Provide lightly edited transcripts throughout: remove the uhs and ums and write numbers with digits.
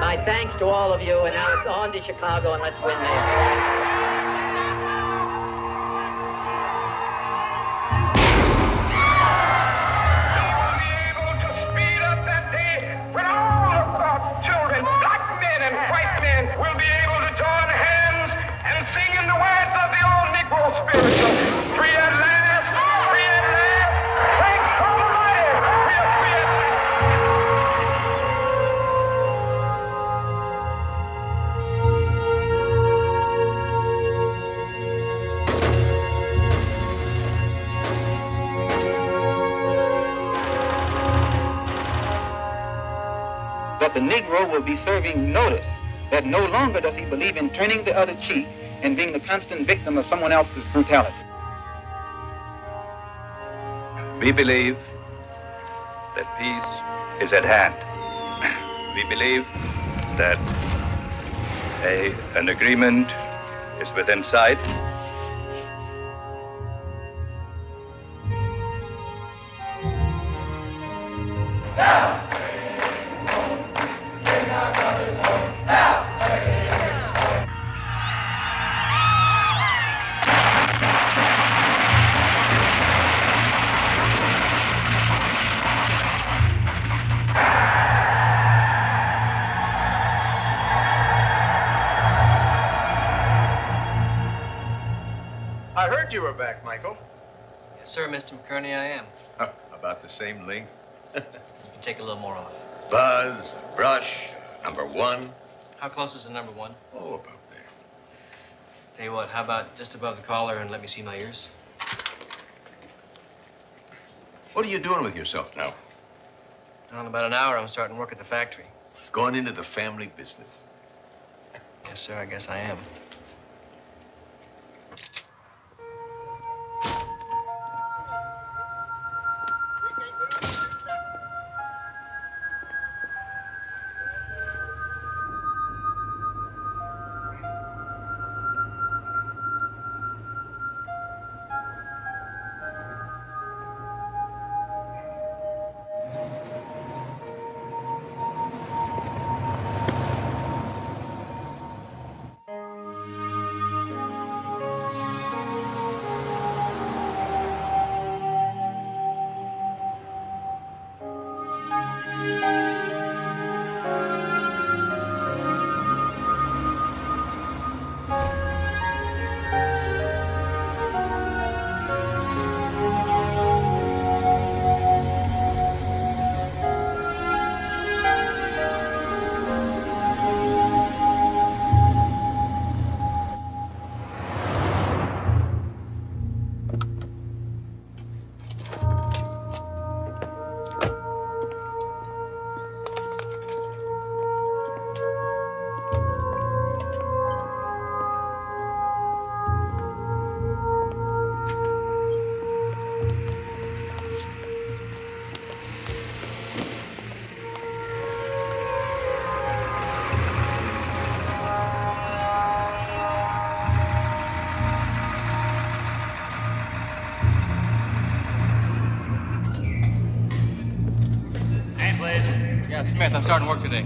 My thanks to all of you, and now it's on to Chicago, and let's win there. That the Negro will be serving notice that no longer does he believe in turning the other cheek and being the constant victim of someone else's brutality. We believe that peace is at hand. We believe that an agreement is within sight. I heard you were back, Michael. Yes, sir, Mr. McCurney, I am. About the same length. You can take a little more off. Buzz, brush, number one. How close is the number one? Oh, about there. Tell you what, how about just above the collar and let me see my ears? What are you doing with yourself now? In about an hour, I'm starting work at the factory. Going into the family business. Yes, sir, I guess I am. Yeah, Smith, I'm starting work today.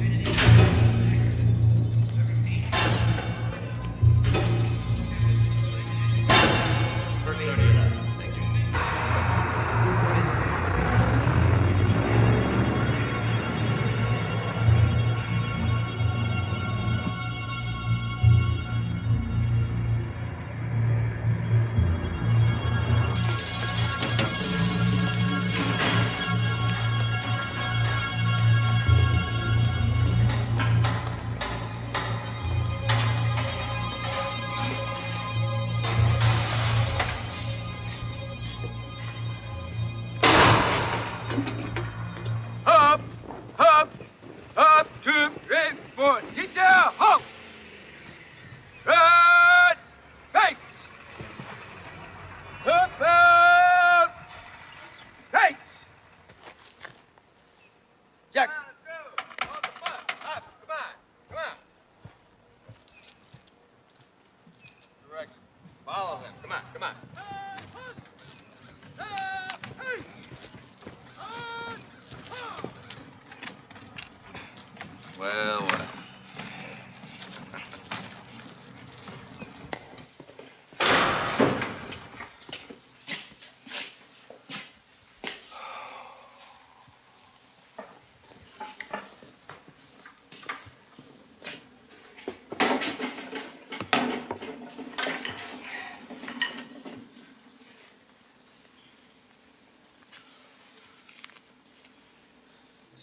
Well.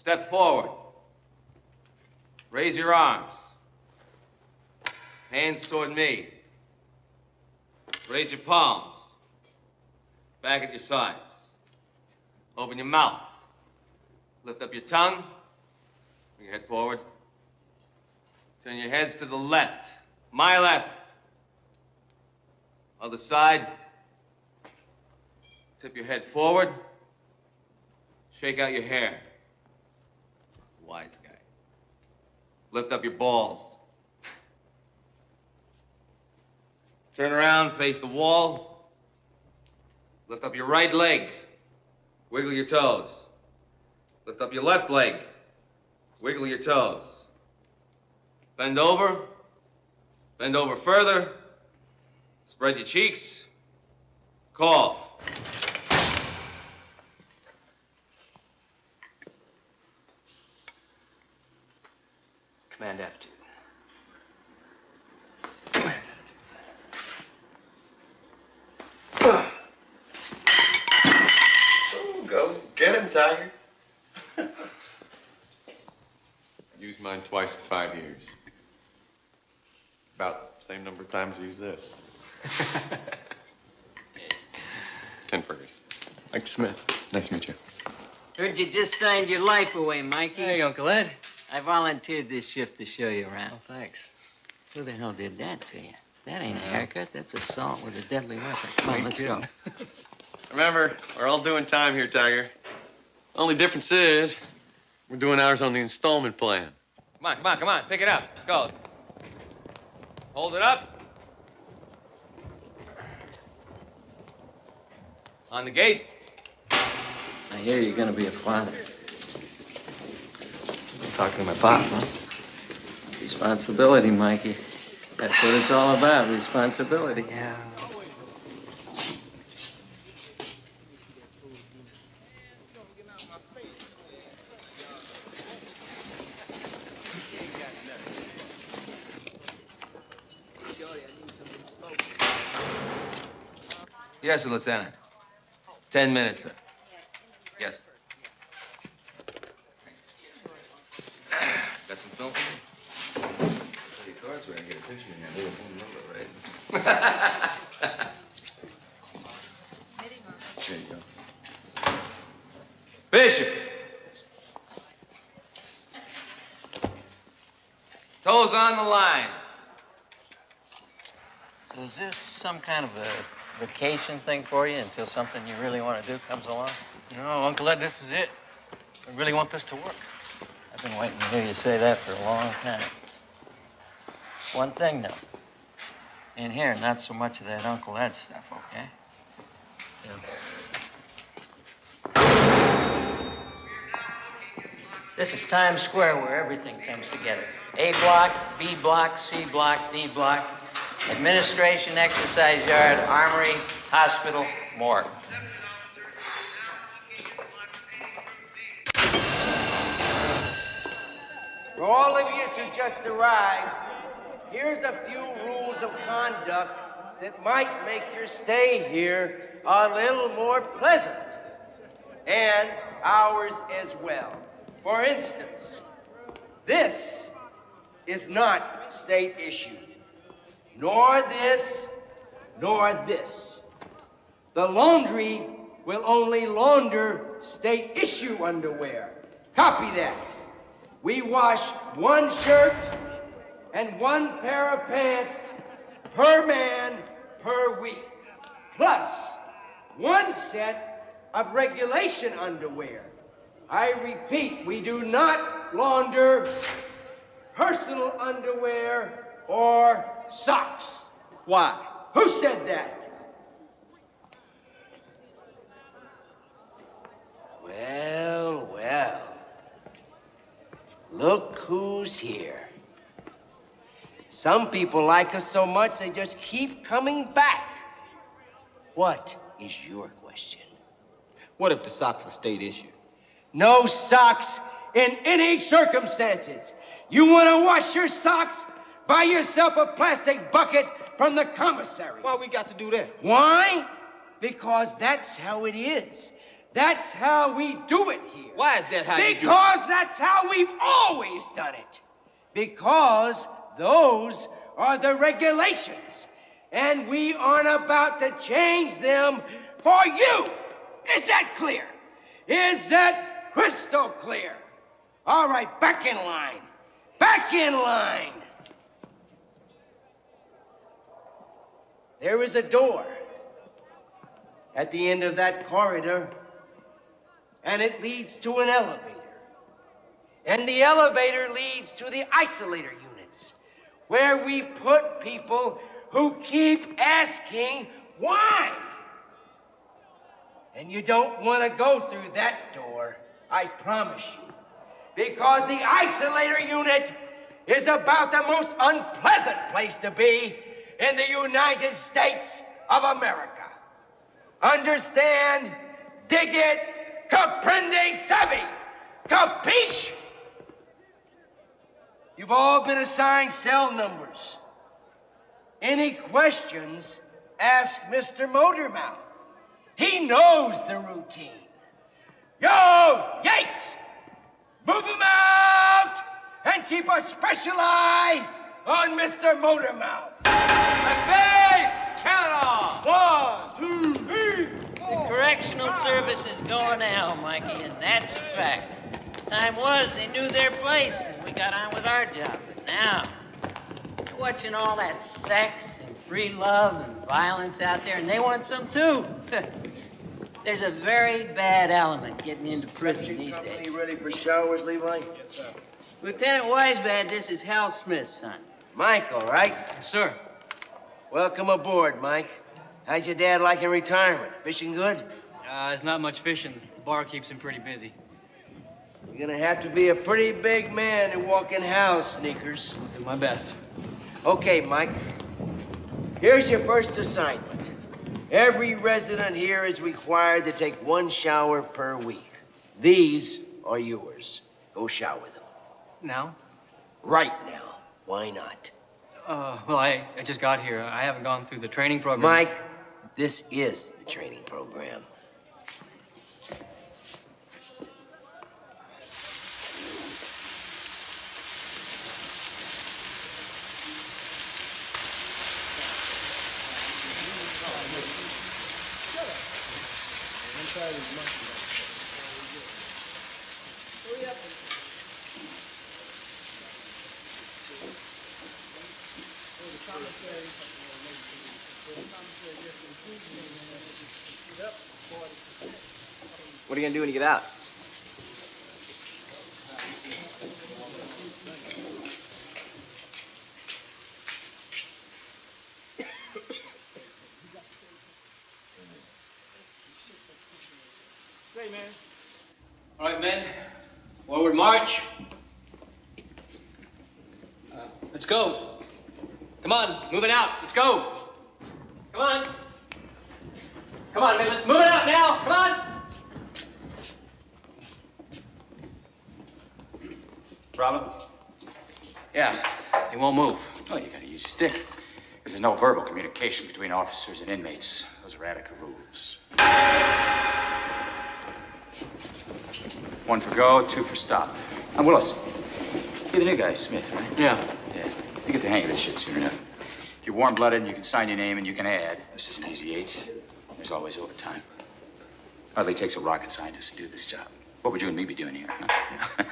Step forward. Raise your arms. Hands toward me. Raise your palms. Back at your sides. Open your mouth. Lift up your tongue. Bring your head forward. Turn your heads to the left. My left. Other side. Tip your head forward. Shake out your hair. Wise guy. Lift up your balls. Turn around, face the wall. Lift up your right leg. Wiggle your toes. Lift up your left leg. Wiggle your toes. Bend over. Bend over further. Spread your cheeks. Cough. Command F2. Go get him, Tiger. Used mine twice in 5 years. About the same number of times I use this. 10 Fergus. Mike Smith. Nice to meet you. Heard you just signed your life away, Mikey. Hey, Uncle Ed. I volunteered this shift to show you around. Oh, thanks. Who the hell did that to you? That ain't a haircut. That's assault with a deadly weapon. Come on, let's go. Remember, we're all doing time here, Tiger. Only difference is we're doing ours on the installment plan. Come on, come on, come on. Pick it up. Let's go. Hold it up. On the gate. I hear you're gonna be a father. I'm talking to my pop, huh? Responsibility, Mikey. That's what it's all about, responsibility. Yeah. Yes, sir, Lieutenant. 10 minutes, sir. Yes, sir. Got some film for me? Your cards where I get a picture in your little phone number, right? There you go. Bishop! Toes on the line. So is this some kind of a vacation thing for you until something you really want to do comes along? No, Uncle Ed, this is it. I really want this to work. I've been waiting to hear you say that for a long time. One thing, though. In here, not so much of that Uncle Ed stuff, okay? Yeah. This is Times Square where everything comes together. A block, B block, C block, D block, administration, exercise yard, armory, hospital, morgue. For all of you who just arrived, here's a few rules of conduct that might make your stay here a little more pleasant. And ours as well. For instance, this is not state issue. Nor this, nor this. The laundry will only launder state issue underwear. Copy that. We wash one shirt and one pair of pants per man per week, plus one set of regulation underwear. I repeat, we do not launder personal underwear or socks. Why? Who said that? Well, well. Look who's here. Some people like us so much they just keep coming back. What is your question? What if the socks are state issue? No socks in any circumstances. You want to wash your socks? Buy yourself a plastic bucket from the commissary. Why we got to do that? Why? Because that's how it is. That's how we do it here. Why is that how you do it? Because that's how we've always done it. Because those are the regulations. And we aren't about to change them for you. Is that clear? Is that crystal clear? All right, back in line. Back in line. There is a door at the end of that corridor, and it leads to an elevator. And the elevator leads to the isolator units, where we put people who keep asking why. And you don't want to go through that door, I promise you, because the isolator unit is about the most unpleasant place to be in the United States of America. Understand? Dig it? Comprende? Savvy? Capiche? You've all been assigned cell numbers. Any questions, ask Mr. Motormouth. He knows the routine. Yo, Yates! Move him out and keep a special eye on Mr. Motormouth. Face! Count off! 1, 2, 3. The correctional service is going to hell, Mikey, and that's a fact. Time was they knew their place, and we got on with our job. But now, they're watching all that sex and free love and violence out there, and they want some too. There's a very bad element getting into prison these days. Ready for showers, Levi? Yes, sir. Lieutenant Weisbad, this is Hal Smith's son. Michael, right? Sir. Welcome aboard, Mike. How's your dad liking retirement? Fishing good? There's not much fishing. The bar keeps him pretty busy. You're gonna have to be a pretty big man to walk in Hal's sneakers. I'll do my best. Okay, Mike. Here's your first assignment. Every resident here is required to take 1 shower per week. These are yours. Go shower them. Now? Right now. Why not? Well, I just got here. I haven't gone through the training program. Mike, this is the training program. What are you gonna do when you get out? All right, men. Forward march. Let's go. Come on, move it out. Let's go. Come on. Come on, man. Let's move it out now. Come on. Problem? Yeah, he won't move. Oh, you gotta use your stick. Because there's no verbal communication between officers and inmates. Those are ATTICA rules. 1 for go, 2 for stop. I'm Willis. You're the new guy, Smith, right? Yeah. Yeah. You get the hang of this shit soon enough. If you're warm-blooded, you can sign your name and you can add. This is an easy 8. There's always overtime. Hardly takes a rocket scientist to do this job. What would you and me be doing here, huh?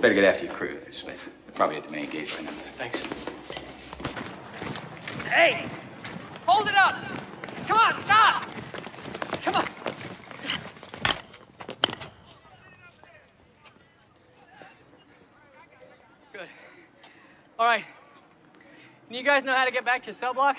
Better get after your crew, Smith. They're probably at the main gate right now. Thanks. Hey! Hold it up! Come on, stop! Come on! Good. All right. Do you guys know how to get back to your cell block?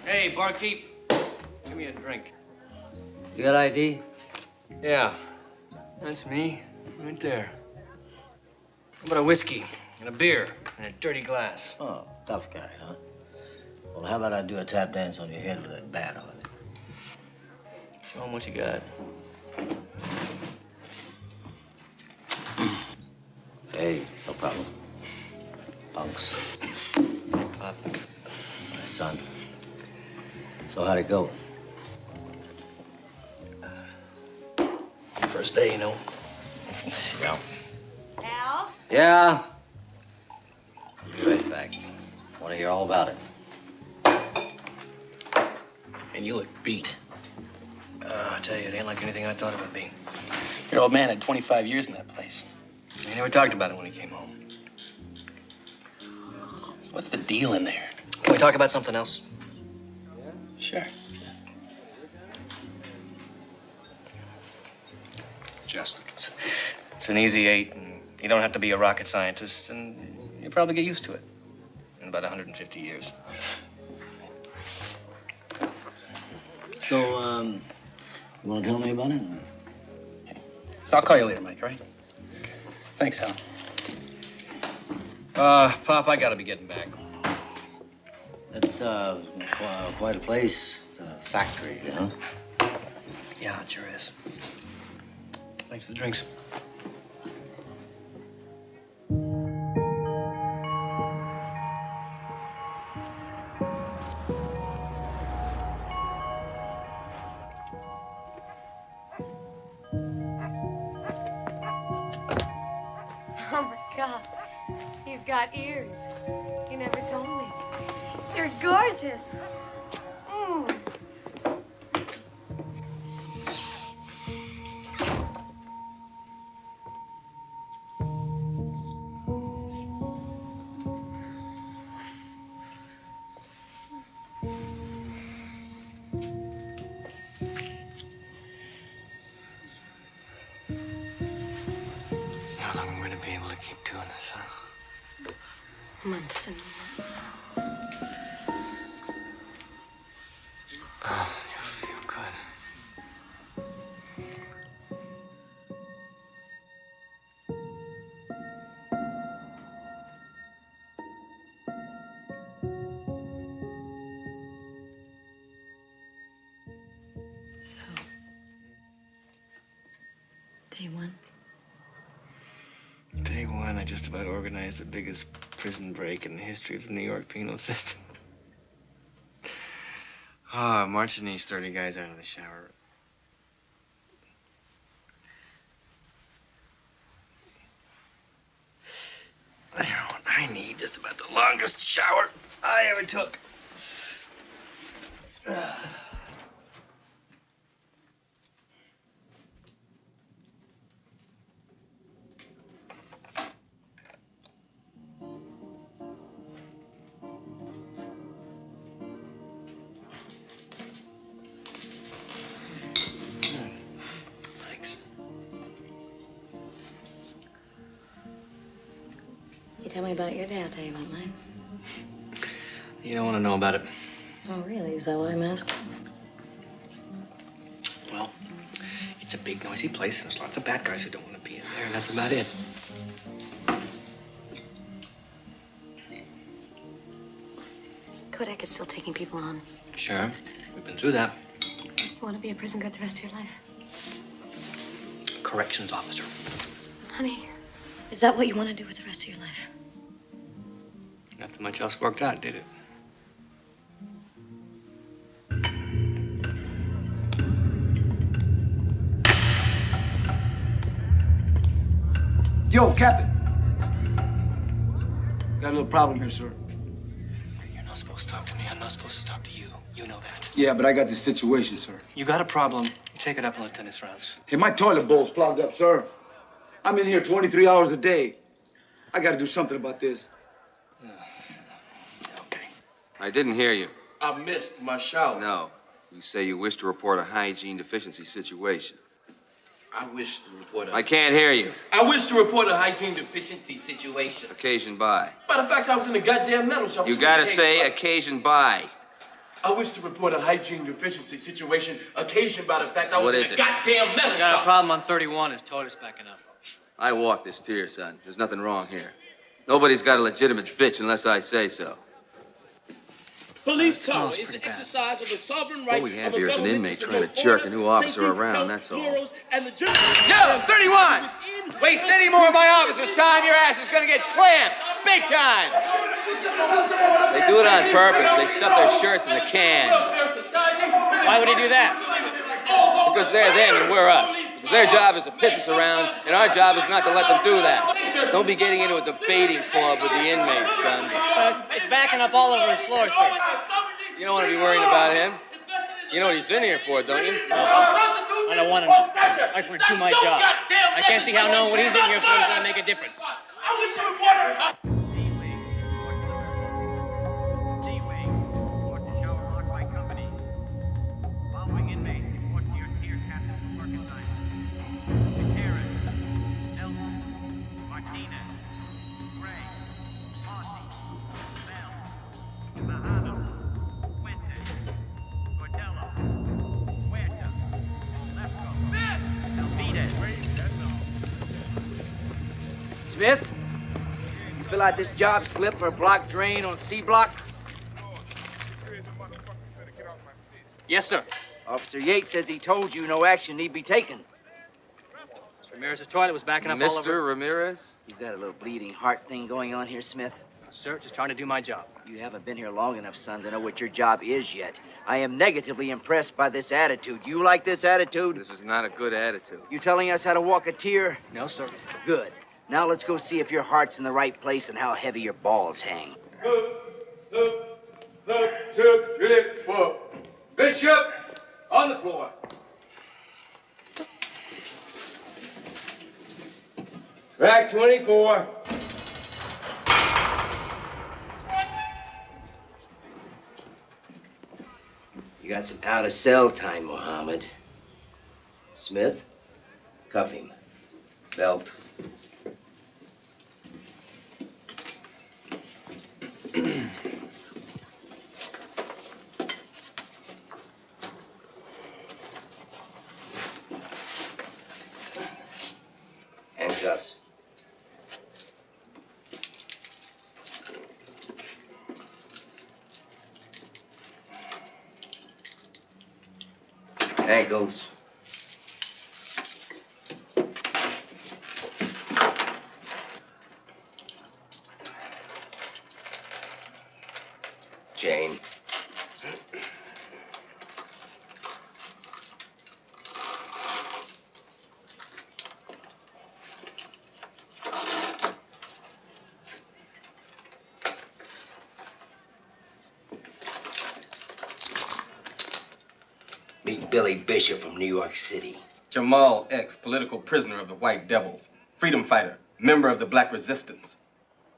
Hey, barkeep. Give me a drink. You got ID? Yeah. That's me. Right there. How about a whiskey? And a beer in a dirty glass. Oh, tough guy, huh? Well, how about I do a tap dance on your head with that bat on it? Show him what you got. Hey, no problem. Punks. Pop. My son. So how'd it go? First day, you know. Yeah. Al? Yeah? I'll be right back. Want to hear all about it. And you look beat. I tell you, it ain't like anything I thought it would be. Your old man had 25 years in that place. He never talked about it when he came home. So what's the deal in there? Can we talk about something else? Sure. Just. It's an easy 8, and you don't have to be a rocket scientist, and you'll probably get used to it in about 150 years. So, you want to tell me about it? So I'll call you later, Mike, all right? Thanks, Hal. Pop, I gotta be getting back. It's, quite a place. A factory, huh? Yeah, it sure is. Thanks for the drinks. Oh my God, he's got ears. You never told me. You're gorgeous. Mm. How long are we going to be able to keep doing this, huh? Months and months. Oh, you feel good. Day one. Day one, I just about organized the biggest prison break in the history of the New York penal system. Marching these 30 guys out of the shower. You know what I need? Just about the longest shower I ever took. Thanks. You tell me about your day, I'll tell you about mine. You don't want to know about it. Oh, really? Is that why I'm asking? Well, it's a big, noisy place, and there's lots of bad guys who don't want to be in there, and that's about it. Kodak is still taking people on. Sure, we've been through that. You want to be a prison guard the rest of your life? Corrections officer. Honey, is that what you want to do with the rest of your life? Nothing much else worked out, did it? Yo, Captain. Got a little problem here, sir. You're not supposed to talk to me. I'm not supposed to talk to you. You know that. Yeah, but I got this situation, sir. You got a problem. You take it up in Lieutenant's rounds. Hey, my toilet bowl's plugged up, sir. I'm in here 23 hours a day. I gotta do something about this. I didn't hear you. I missed my shower. No. You say you wish to report a hygiene deficiency situation. I wish to report a... I can't hear you. I wish to report a hygiene deficiency situation. Occasioned by. Matter of fact, I was in the goddamn metal shop. You gotta say occasioned by. I wish to report a hygiene deficiency situation occasioned by the fact I was What in is the it? goddamn metal I got a shop. problem on 31. His toilet's backing up. I walked this tier, son. There's nothing wrong here. Nobody's got a legitimate bitch unless I say so. Police power is the exercise of the sovereign right What we have of a here is an government inmate to trying to promote jerk a order, new officer safety, around, health, that's all. morals, and the Yo, 31! Waste any more of my officer's time, your ass is gonna get clamped. Big time! They do it on purpose. They stuff their shirts in the can. Why would he do that? Because they're them and we're us. Because their job is to piss us around, and our job is not to let them do that. Don't be getting into a debating club with the inmates, son. It's backing up all over his floor, sir. You don't want to be worrying about him. You know what he's in here for, don't you? I don't want to know. I just want to do my job. I can't see how knowing what he's in here for is going to make a difference. Smith, you fill out this job slip for a block drain on C block? Yes, sir. Officer Yates says he told you no action need be taken. Ramirez's toilet was backing up all over. Mr. Ramirez? You've got a little bleeding heart thing going on here, Smith. Sir, just trying to do my job. You haven't been here long enough, son, to know what your job is yet. I am negatively impressed by this attitude. You like this attitude? This is not a good attitude. You telling us how to walk a tier? No, sir. Good. Now let's go see if your heart's in the right place and how heavy your balls hang. 1, 2, 3, 4. Bishop, on the floor. Track 24. You got some out-of-cell time, Mohammed. Smith, cuff him. Belt. Handcuffs. Ankles. Chain. Meet Billy Bishop from New York City. Jamal X, political prisoner of the White Devils, freedom fighter, member of the Black Resistance,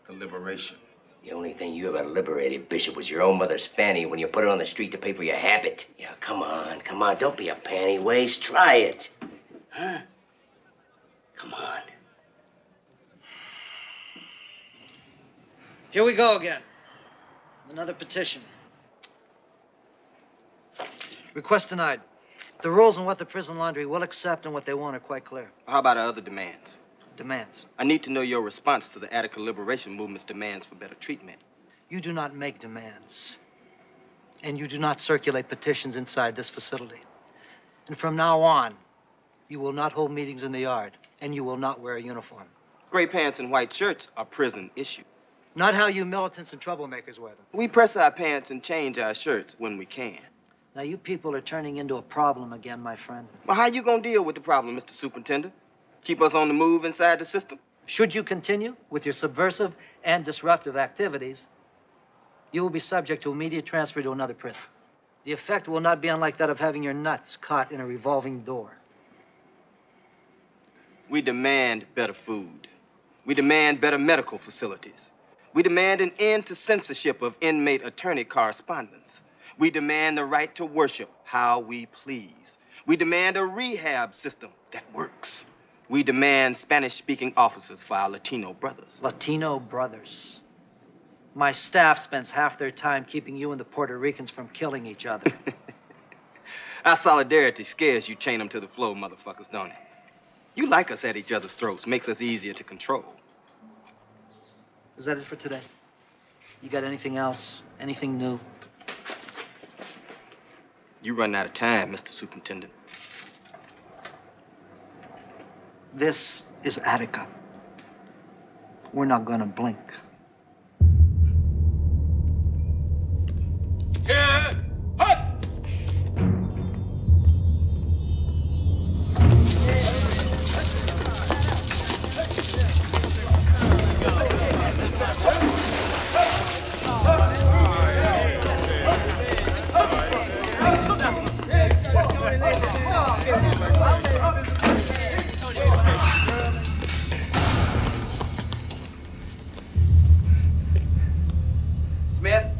the Liberation. The only thing you ever liberated, Bishop, was your own mother's fanny when you put it on the street to pay for your habit. Yeah, come on. Don't be a panty waste. Try it. Huh? Come on. Here we go again. Another petition. Request denied. The rules on what the prison laundry will accept and what they want are quite clear. How about our other demands? Demands. I need to know your response to the Attica Liberation Movement's demands for better treatment. You do not make demands. And you do not circulate petitions inside this facility. And from now on, you will not hold meetings in the yard, and you will not wear a uniform. Gray pants and white shirts are prison issue. Not how you militants and troublemakers wear them. We press our pants and change our shirts when we can. Now, you people are turning into a problem again, my friend. Well, how you gonna deal with the problem, Mr. Superintendent? Keep us on the move inside the system? Should you continue with your subversive and disruptive activities, you will be subject to immediate transfer to another prison. The effect will not be unlike that of having your nuts caught in a revolving door. We demand better food. We demand better medical facilities. We demand an end to censorship of inmate attorney correspondence. We demand the right to worship how we please. We demand a rehab system that works. We demand Spanish-speaking officers for our Latino brothers. Latino brothers. My staff spends half their time keeping you and the Puerto Ricans from killing each other. Our solidarity scares you chain them to the floor, motherfuckers, don't it? You like us at each other's throats, makes us easier to control. Is that it for today? You got anything else? Anything new? You run out of time, Mr. Superintendent. This is Attica. We're not gonna blink. Smith?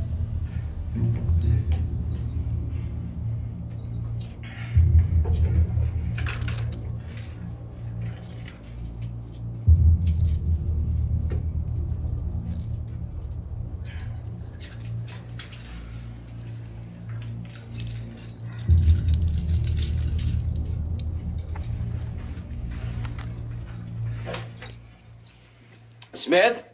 Smith?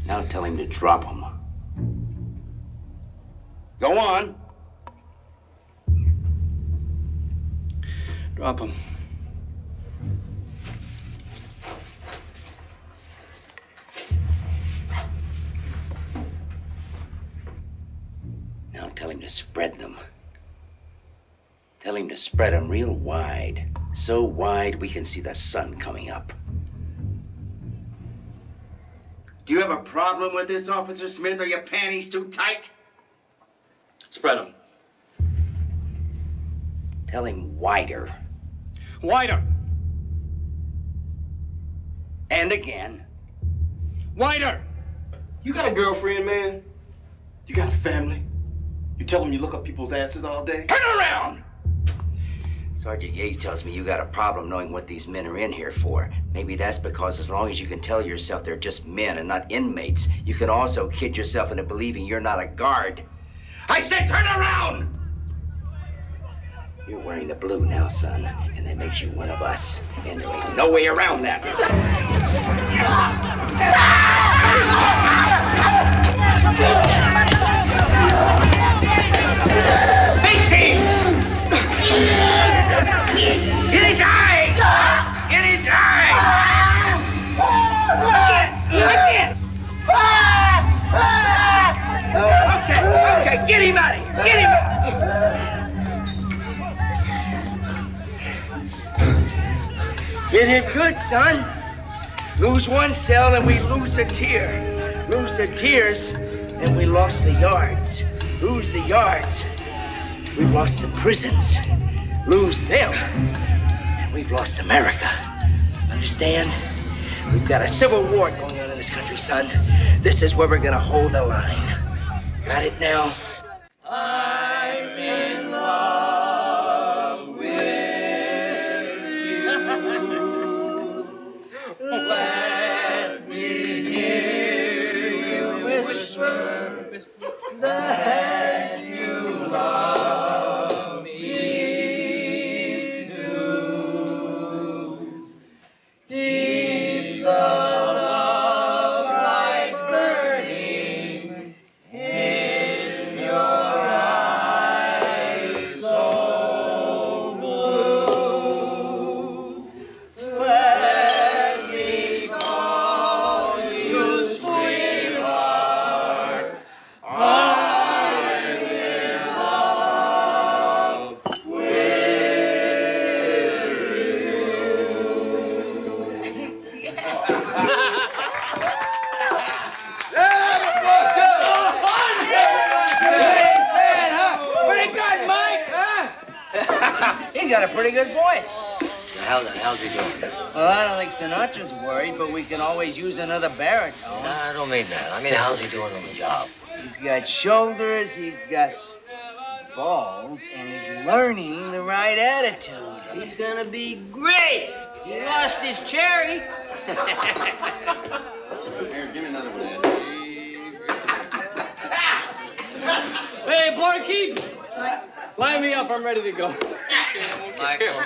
Now tell him to drop him. Go on. Drop him. Now tell him to spread them. Tell him to spread them real wide. So wide we can see the sun coming up. Do you have a problem with this, Officer Smith? Are your panties too tight? Spread them. Tell him wider. Wider. And again. Wider. You got a girlfriend, man? You got a family? You tell them you look up people's asses all day? Turn around! Sergeant Yates tells me you got a problem knowing what these men are in here for. Maybe that's because as long as you can tell yourself they're just men and not inmates, you can also kid yourself into believing you're not a guard. I said turn around! You're wearing the blue now, son, and that makes you one of us. And there ain't no way around that. Macy! In his eye! In his eye! I can't! Okay, get him out of here! Get him out! You did good, son. Lose one cell and we lose a tier. Lose the tiers and we lost the yards. Lose the yards, we've lost the prisons. Lose them, and we've lost America. Understand? We've got a civil war going on in this country, son. This is where we're gonna hold the line. Got it now? I'm in love with you. Let me hear you whisper that you love me too. Keep the love light burning in your eyes so blue. Let me call you sweetheart. I'm in love with Pretty good, Mike, huh? He's got a pretty good voice. How's he doing? Well, I don't think Sinatra's worried, but we can always use another baritone. Nah, I don't mean that. I mean, how's he doing on the job? He's got shoulders, he's got balls, and he's learning the right attitude. He's gonna be great. He lost his cherry. Here, give me another one, Ed. Hey, Barkeep! Line me up, I'm ready to go. Michael.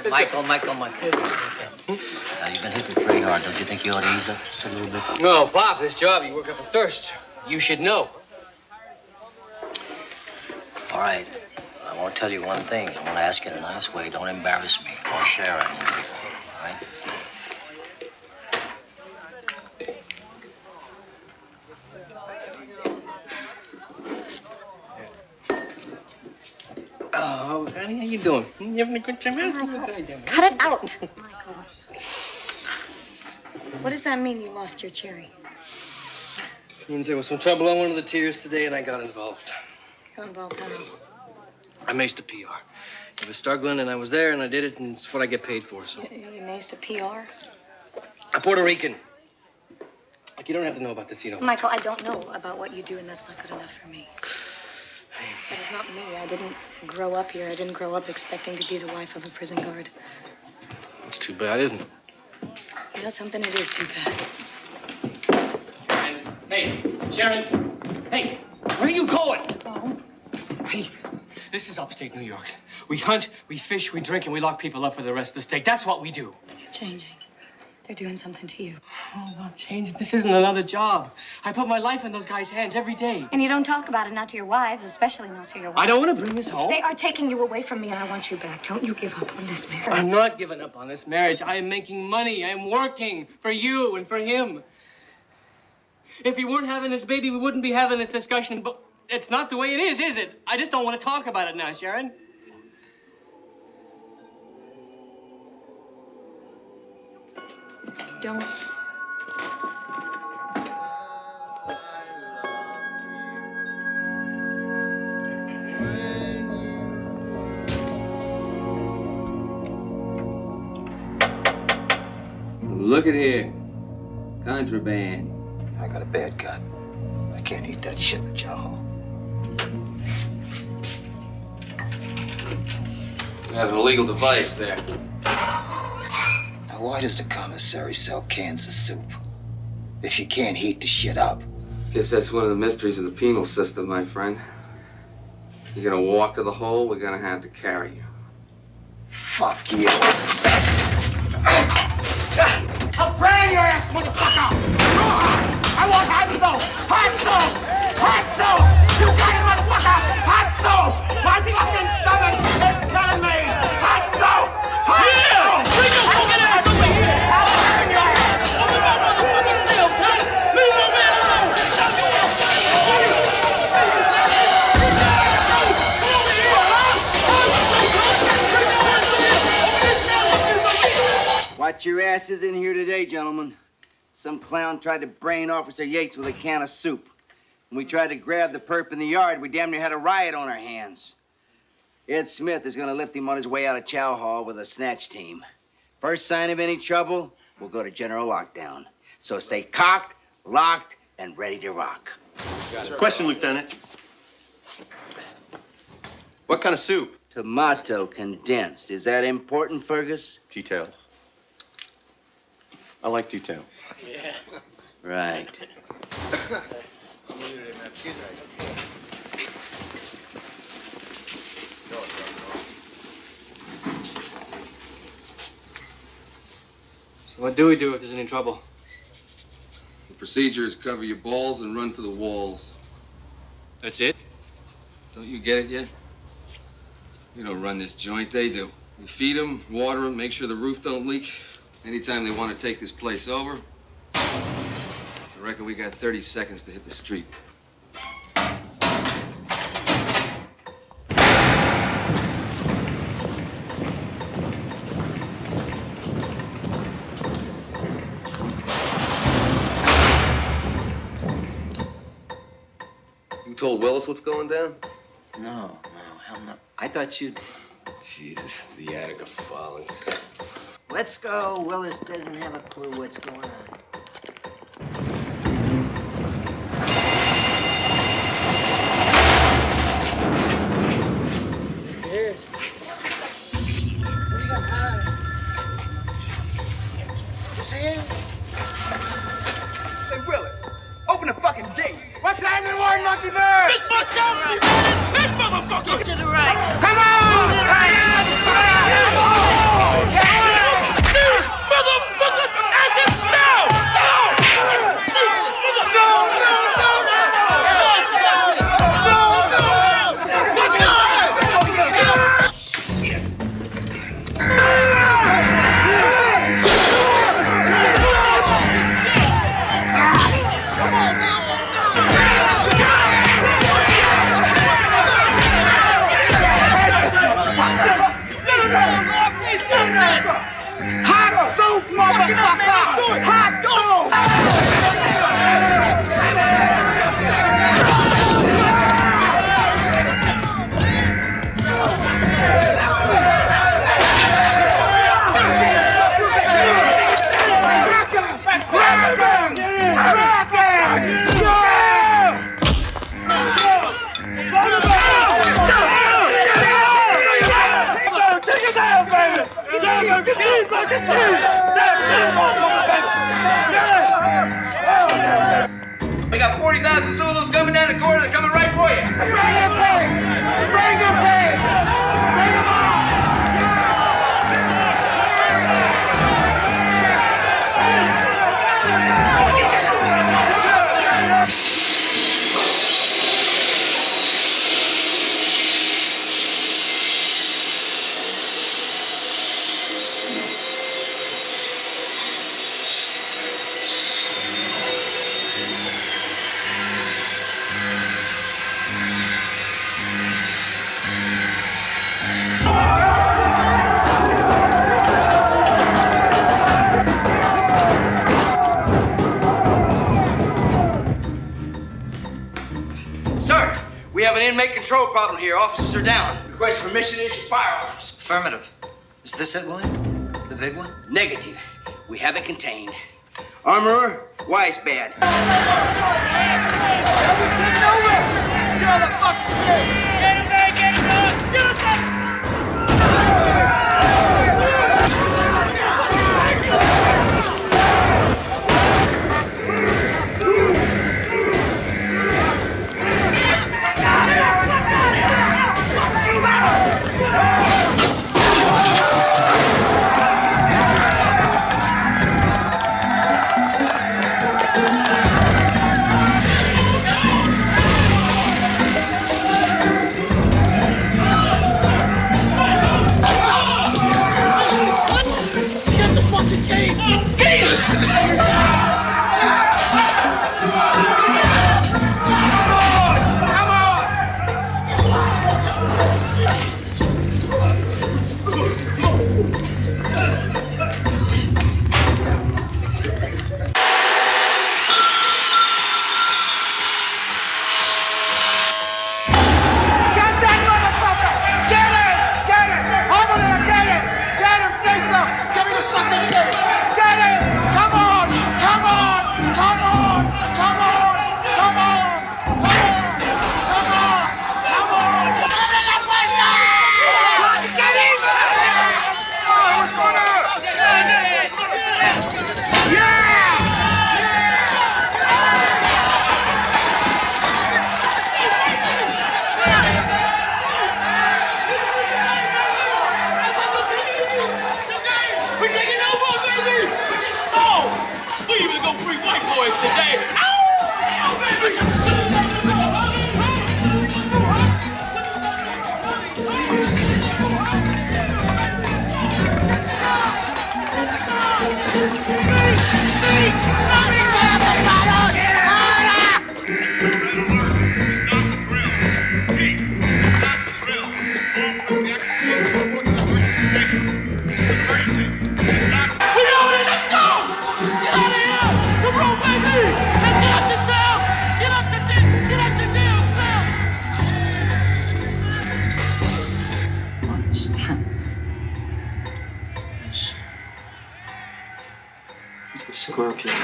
Now, you've been hitting pretty hard. Don't you think you ought to ease up just a little bit? No, Pop, this job, you work up a thirst. You should know. All right. I want to tell you one thing. I want to ask you in a nice way. Don't embarrass me or Sharon. All right? Oh, honey, how you doing? You having a good time? Cut it out, Michael. What does that mean, you lost your cherry? Means there was some trouble on one of the tiers today, and I got involved. Got involved how? I maced a PR. He was struggling, and I was there, and I did it, and it's what I get paid for, so. You maced a PR? I'm Puerto Rican. Like, you don't have to know about this, you know. Michael, I don't know about what you do, and that's not good enough for me. That is not me. I didn't grow up here. I didn't grow up expecting to be the wife of a prison guard. It's too bad, isn't it? You know something? It is too bad. Hey, Sharon. Hey, where are you going? Oh. Hey, this is upstate New York. We hunt, we fish, we drink, and we lock people up for the rest of the state. That's what we do. You're changing. They're doing something to you. Oh, I'm not changing. This isn't another job. I put my life in those guys' hands every day. And you don't talk about it, not to your wives, especially not to your wives. I don't want to bring this home. They are taking you away from me, and I want you back. Don't you give up on this marriage. I'm not giving up on this marriage. I am making money. I am working for you and for him. If we weren't having this baby, we wouldn't be having this discussion, but it's not the way it is it? I just don't want to talk about it now, Sharon. Don't. Look at here. Contraband. I got a bad gut. I can't eat that shit in the chow hall. You have an illegal device there. Now, why does the commissary sell cans of soup? If you can't heat the shit up. Guess that's one of the mysteries of the penal system, my friend. You're gonna walk to the hole, we're gonna have to carry you. Fuck you. I'll brand your ass, motherfucker! I want hot soap! Hot soap! Hot soap! You got it, motherfucker! Hot soap! My fucking stomach is killing me! Hot soap! Hot soap! Bring your fucking ass over here! I'll burn your ass! Open that motherfucking seal, okay? Leave my man alone! Watch your asses in here today, gentlemen. Some clown tried to brain Officer Yates with a can of soup. When we tried to grab the perp in the yard, we damn near had a riot on our hands. Ed Smith is gonna lift him on his way out of Chow Hall with a snatch team. First sign of any trouble, we'll go to general lockdown. So stay cocked, locked, and ready to rock. Question, Lieutenant. What kind of soup? Tomato condensed. Is that important, Fergus? Details. I like details. Yeah. Right. So what do we do if there's any trouble? The procedure is cover your balls and run for the walls. That's it? Don't you get it yet? We don't run this joint, they do. We feed them, water them, make sure the roof don't leak. Anytime they want to take this place over, I reckon we got 30 seconds to hit the street. You told Willis what's going down? No, hell no. I thought you'd... Jesus, the Attica follies. Let's go. Willis doesn't have a clue what's going on. Here. What you got behind? You see him? Say, Willis, open the fucking gate. What's happening, Warden Monkey Bird? This must be man. This motherfucker. Get to the right. Come on! We got 40,000 Zulus coming down the corridor. They're coming right for you. Bring your pigs! Bring your pigs! Bring them on! Sir, we have an inmate control problem here. Officers are down. Request permission to issue firearms. Affirmative. Is this it, William? The big one? Negative. We have it contained. Armorer, why is bad? Take over! Kill the fucking pig! Get him there! Get him there! Give us that! Scorpion.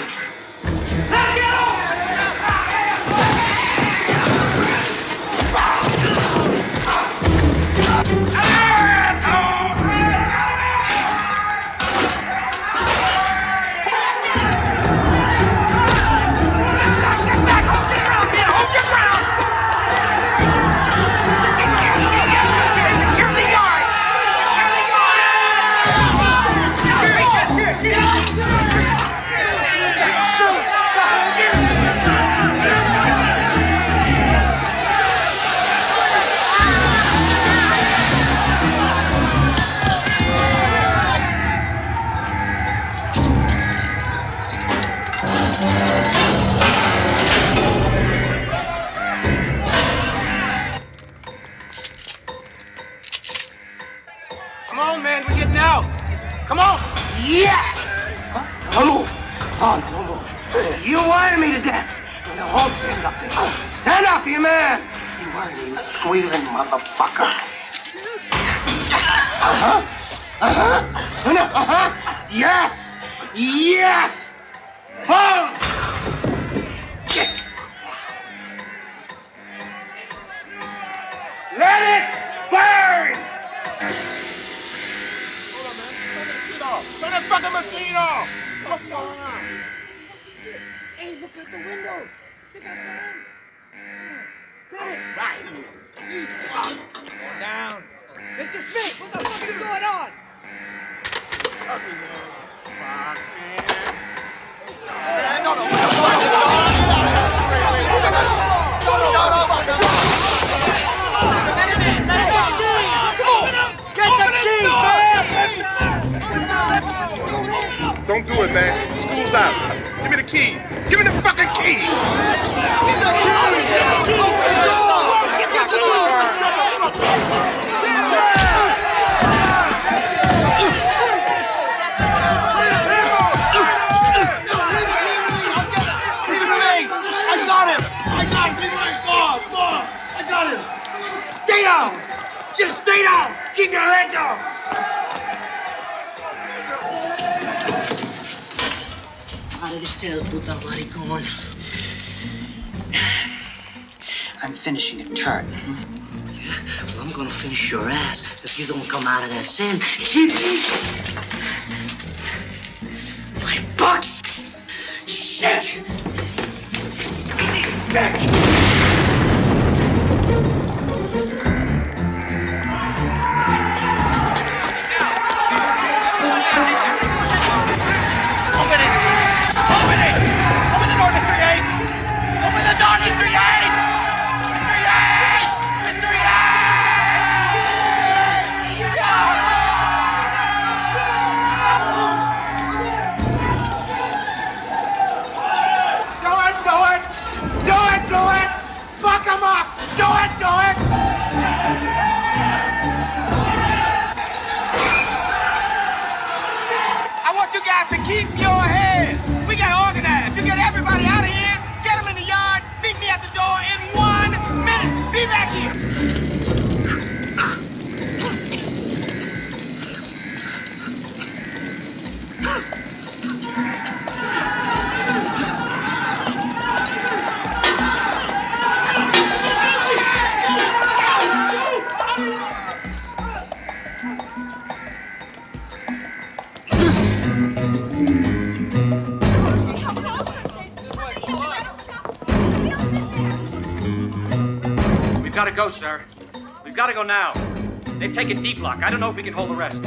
Come on, man, we're getting out. Come on. Yes! Don't move. Oh, no, don't move. You wanted me to death. Now, all stand up there. Stand up, you man. You weren't you squealing motherfucker. Uh-huh. Uh-huh. No, uh-huh. Yes! Yes! Boom! Let it burn! Turn that machine off! What's going on? Hey, look out the window. They got guns. Damn right. Go down. Mr. Smith, what the fuck is going on? Don't do it, man. School's out. Give me the keys. Give me the fucking keys. Get the keys. Open the door. Get the door. Leave it to me. I got him. Leave it. Go on. I got him. Stay down. Just stay down. Keep your head down. Out of the cell, puta maricón. I'm finishing a chart. Yeah? Well, I'm gonna finish your ass if you don't come out of that cell. My bucks! Shit! Back! Keep your head. We gotta organize. You get everybody out of here. Get them in the yard. Meet me at the door in 1 minute. Be back here. We've got to go, sir. We've got to go now. They've taken D block. I don't know if we can hold the rest.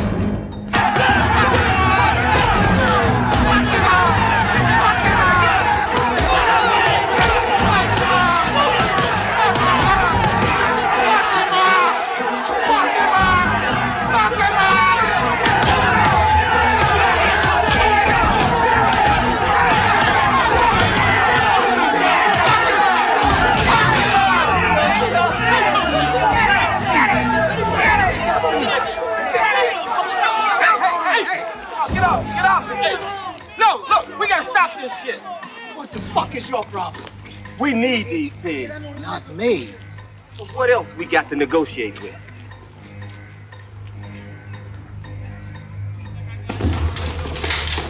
This shit. What the fuck is your problem? We need these pigs. Not me. So what else we got to negotiate with?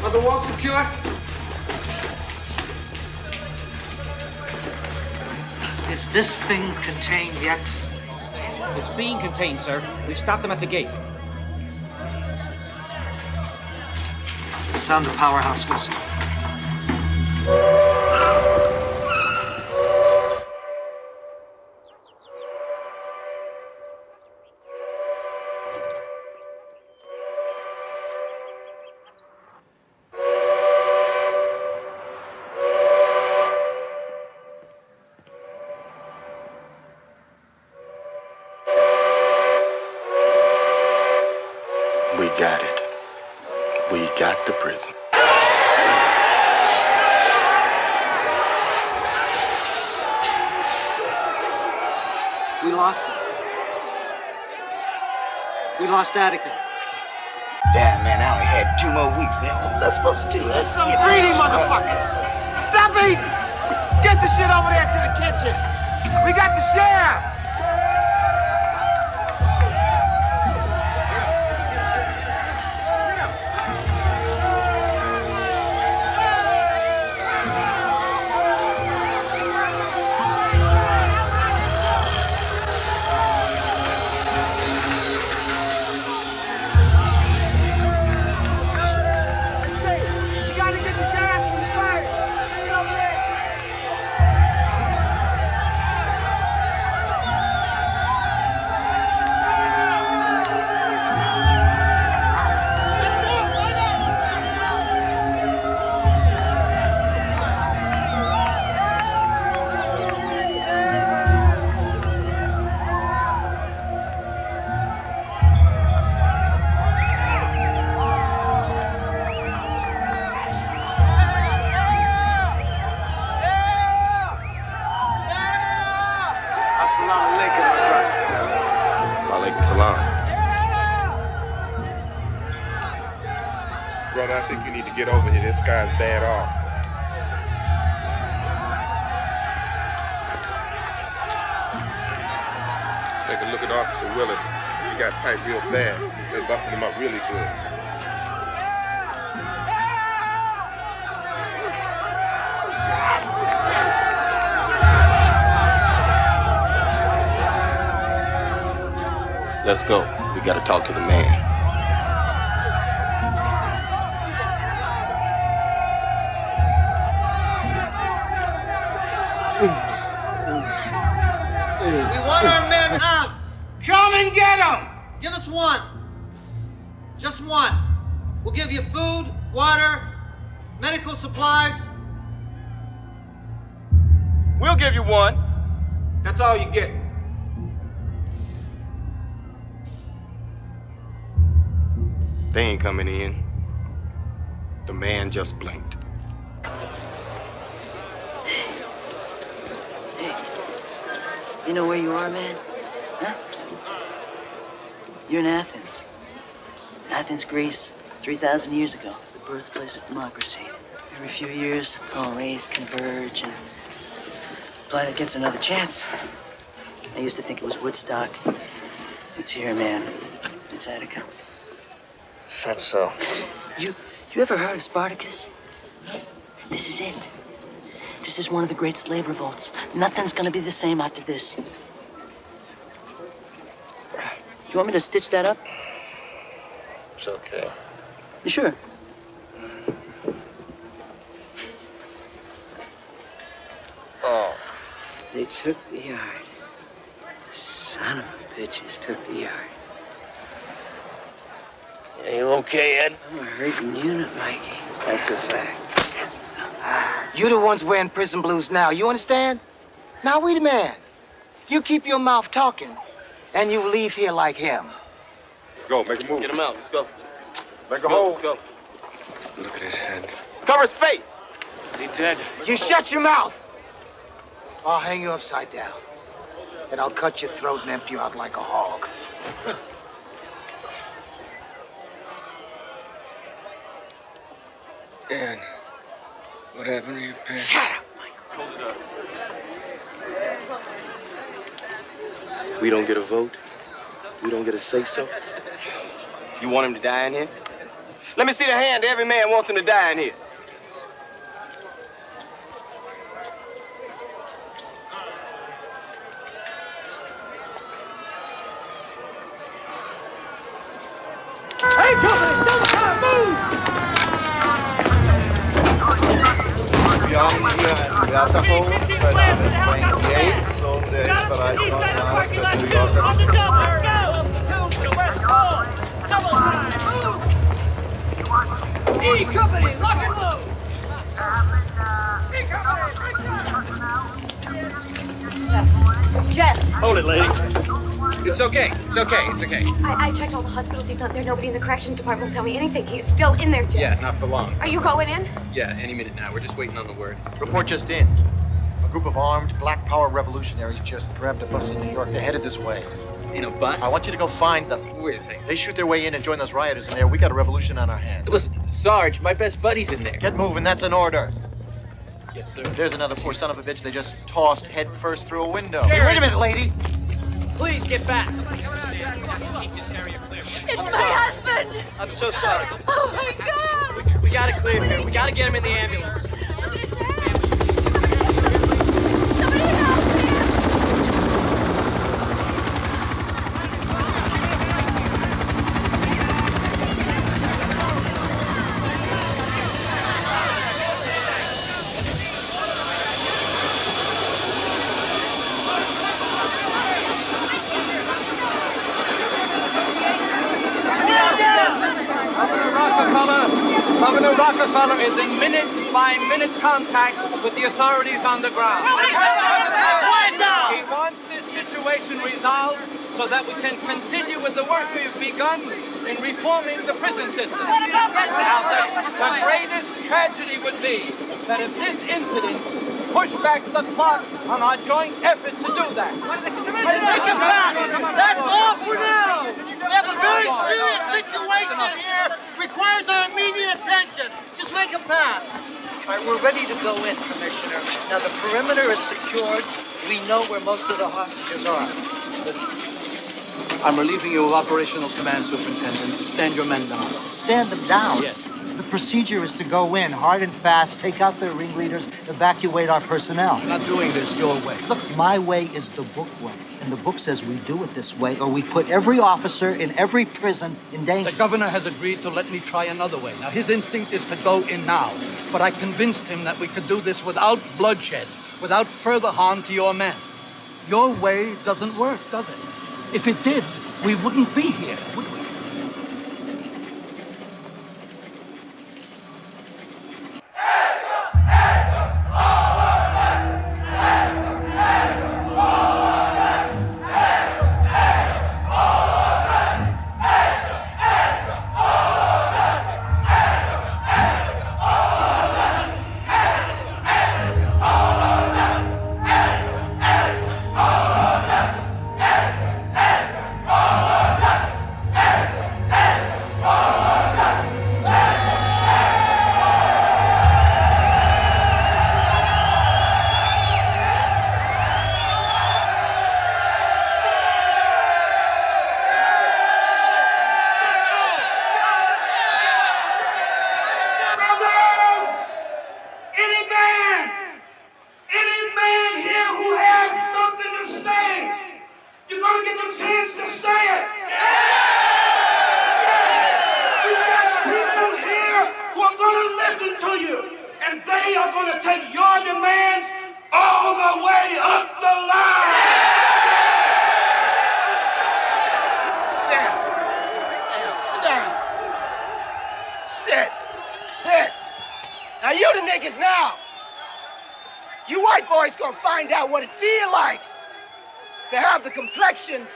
Are the walls secure? Is this thing contained yet? It's being contained, sir. We've stopped them at the gate. Sound the powerhouse whistle. We got it. We got the prison. We lost Attica. Damn, man, I only had 2 more weeks, man. What was I supposed to do? Some greedy motherfuckers. Stop eating. Get the shit over there to the kitchen. We got to share. Alaikum salam. Brother, I think you need to get over here. This guy's bad off. Take a look at Officer Willis. He got piped real bad. They busted him up really good. Let's go. We gotta talk to the man. We want our men out. Come and get them. Give us one. Just one. We'll give you food, water, medical supplies. We'll give you one. That's all you get. They ain't coming in. The man just blinked. You know where you are, man? Huh? You're in Athens. Athens, Greece, 3,000 years ago, the birthplace of democracy. Every few years, all rays converge and the planet gets another chance. I used to think it was Woodstock. It's here, man. It's Attica. That's so. You ever heard of Spartacus? This is it. This is one of the great slave revolts. Nothing's gonna be the same after this. You want me to stitch that up? It's okay. You sure? Oh. They took the yard. Son of a bitches took the yard. Are you okay, Ed? I'm a hurting unit, Mikey. That's a fact. You the ones wearing prison blues now, you understand? Now wait a minute. You keep your mouth talking, and you leave here like him. Let's go, make a move. Get him out. Let's go. Make a hole. Let's go. Look at his head. Cover his face. Is he dead? You shut your mouth. I'll hang you upside down, and I'll cut your throat and empty you out like a hog. Dan, what happened to your pants? Shut up, Hold it up. We don't get a vote. We don't get a say-so. You want him to die in here? Let me see the hand every man wants him to die in here. Hey, company, double time, move! Wir haben hier einen Wärter vor uns, sein Name ist Frank Yates und er ist bereits heute Abend das New Yorker. E company, lock and load! Jess. Hold it, lady. It's okay. It's okay. It's okay. I checked all the hospitals. He's not there. Nobody in the corrections department will tell me anything. He is still in there, Jess. Yeah, not for long. Are you going in? Yeah, any minute now. We're just waiting on the word. Report just in. A group of armed Black Power revolutionaries just grabbed a bus in New York. They're headed this way. In a bus? I want you to go find them. Wait a second. They shoot their way in and join those rioters in there. We got a revolution on our hands. Listen, Sarge, my best buddy's in there. Get moving. That's an order. Yes, sir. There's another poor son of a bitch they just tossed head first through a window. Jerry. Hey, wait a minute, lady. Please get back. It's my husband. I'm so sorry. Oh my God. We gotta clear here. We gotta get him in the ambulance. Governor Rockefeller is in minute-by-minute contact with the authorities on the ground. He wants this situation resolved so that we can continue with the work we've begun in reforming the prison system. Now, the greatest tragedy would be that if this incident push back the clock on our joint effort to do that. Let's make it back. That's all for now. We have a very serious situation here. Requires our immediate attention. Just make a pass. All right, we're ready to go in, Commissioner. Now, the perimeter is secured. We know where most of the hostages are. I'm relieving you of operational command, Superintendent. Stand your men down. Stand them down? Yes. The procedure is to go in hard and fast, take out their ringleaders, evacuate our personnel. I'm not doing this your way. Look, my way is the book way. And the book says we do it this way, or we put every officer in every prison in danger. The governor has agreed to let me try another way. Now, his instinct is to go in now. But I convinced him that we could do this without bloodshed, without further harm to your men. Your way doesn't work, does it? If it did, we wouldn't be here, would we?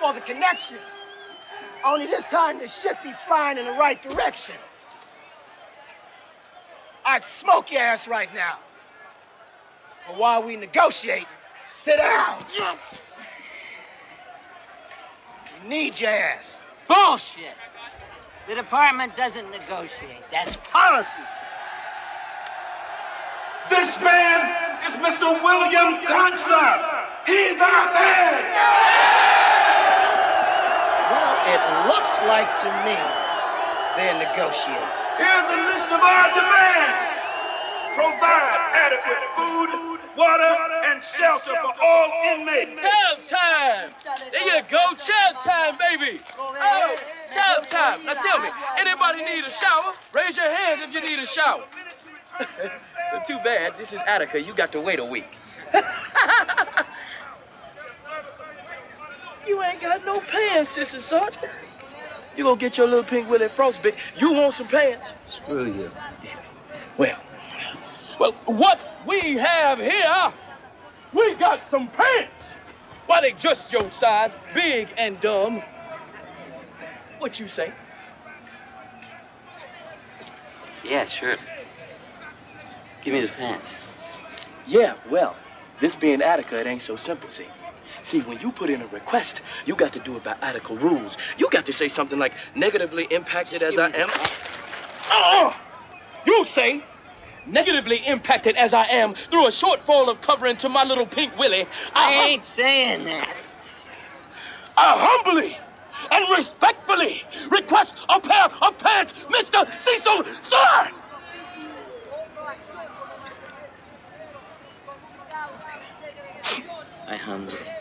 For the connection. Only this time the ship be flying in the right direction. I'd smoke your ass right now. But while we negotiate, sit down. We need your ass. Bullshit. The department doesn't negotiate. That's policy. This man is Mr. William Conchler. He's our man. It looks like to me they're negotiating. Here's a list of our demands. Provide adequate food, water, and shelter for all inmates. Chow time! There you go, chow time, baby! Oh, chow time! Now tell me, anybody need a shower? Raise your hands if you need a shower. Too bad, this is Attica. You got to wait a week. You ain't got no pants, Sister Salt. You gonna get your little pink Willie frostbite. You want some pants? Screw you. Well, what we have here, we got some pants. Why, they just your size, big and dumb. What you say? Yeah, sure. Give me the pants. Yeah, well, this being Attica, it ain't so simple, see? See, when you put in a request, you got to do it by Attica rules. You got to say something like, negatively impacted as I am. You say, negatively impacted as I am through a shortfall of covering to my little pink willie. I ain't saying that. I humbly and respectfully request a pair of pants, Mr. Cecil, sir!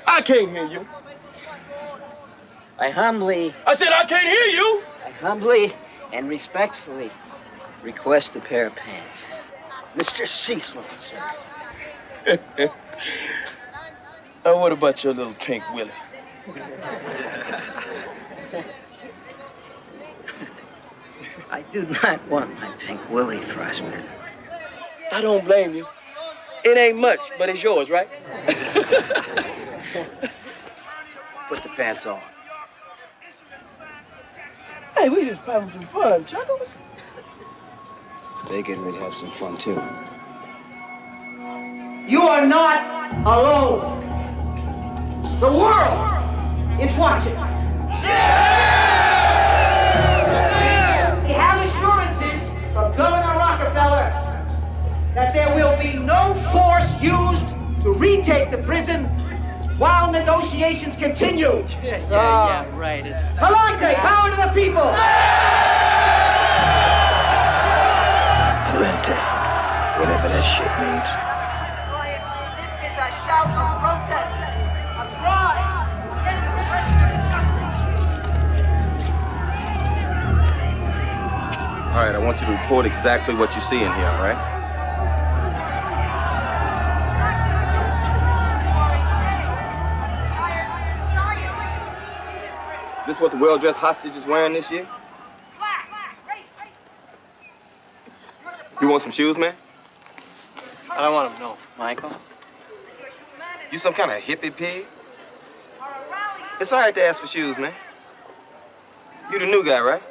I can't hear you. I said I can't hear you. I humbly and respectfully request a pair of pants. Mr. Cecil, sir. Oh, what about your little pink willie? I do not want my pink willie frostbitten. I don't blame you. It ain't much, but it's yours, right? Put the pants on. Hey, we just having some fun, Chuckles. They getting ready to have some fun, too. You are not alone. The world is watching. We have assurances from Governor Rockefeller that there will be no force used to retake the prison while negotiations continue. Yeah, right. Palante, power to the people! Palante, whatever that shit means. This is a shout of protest, a cry against oppression and injustice. All right, I want you to report exactly what you see in here, all right? This what the well-dressed hostage is wearing this year? You want some shoes, man? I don't want them, no. Michael? You some kind of hippie pig? It's all right to ask for shoes, man. You the new guy, right?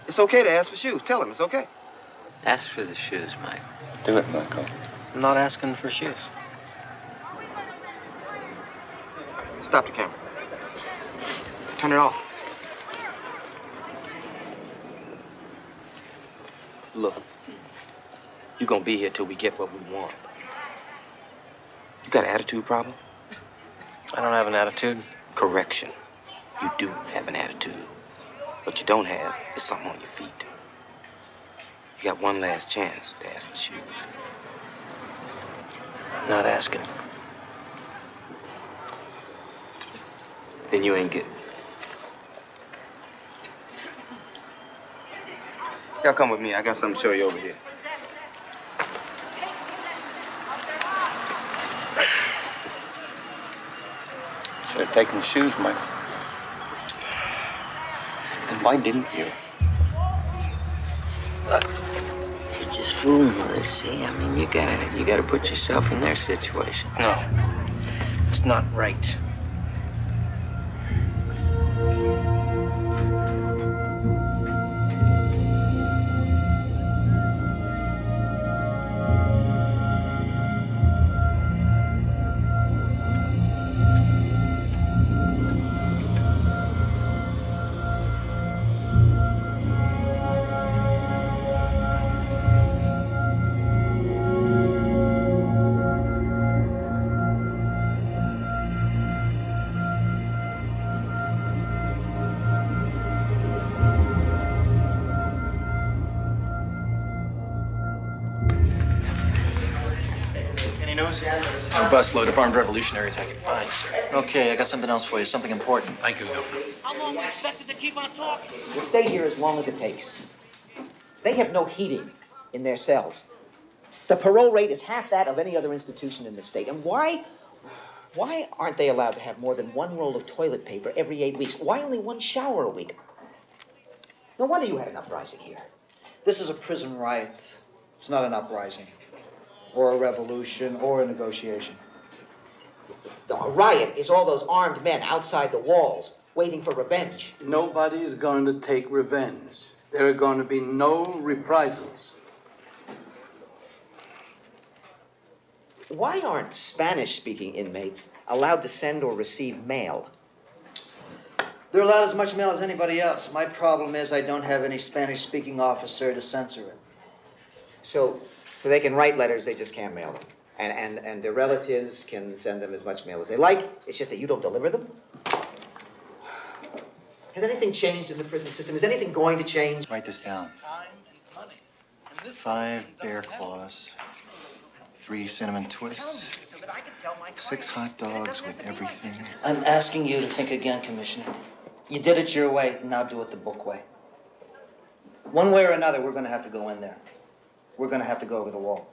It's okay to ask for shoes. Tell him it's okay. Ask for the shoes, Michael. Do it, Michael. I'm not asking for shoes. Stop the camera. Turn it off. Look, you're gonna be here till we get what we want. You got an attitude problem? I don't have an attitude. Correction. You do have an attitude. What you don't have is something on your feet. You got one last chance to ask for shoes. I'm not asking. Then you ain't getting. Y'all come with me. I got something to show you over here. Should have taken the shoes, Michael. And why didn't you? You're just fooling with us, see? I mean, you gotta put yourself in their situation. No, it's not right. A busload of armed revolutionaries I could find, sir. Okay, I got something else for you, something important. Thank you, Governor. How long we expected to keep on talking? We'll stay here as long as it takes. They have no heating in their cells. The parole rate is half that of any other institution in the state. And why aren't they allowed to have more than one roll of toilet paper every 8 weeks? Why only one shower a week? No wonder you had an uprising here. This is a prison riot. It's not an uprising, or a revolution, or a negotiation. No, a riot is all those armed men outside the walls, waiting for revenge. Nobody is going to take revenge. There are going to be no reprisals. Why aren't Spanish-speaking inmates allowed to send or receive mail? They're allowed as much mail as anybody else. My problem is I don't have any Spanish-speaking officer to censor it. So they can write letters, they just can't mail them. And their relatives can send them as much mail as they like. It's just that you don't deliver them. Has anything changed in the prison system? Is anything going to change? Write this down. 5 bear claws, 3 cinnamon twists, 6 hot dogs with everything. I'm asking you to think again, Commissioner. You did it your way, now do it the book way. One way or another, we're going to have to go in there. We're going to have to go over the wall.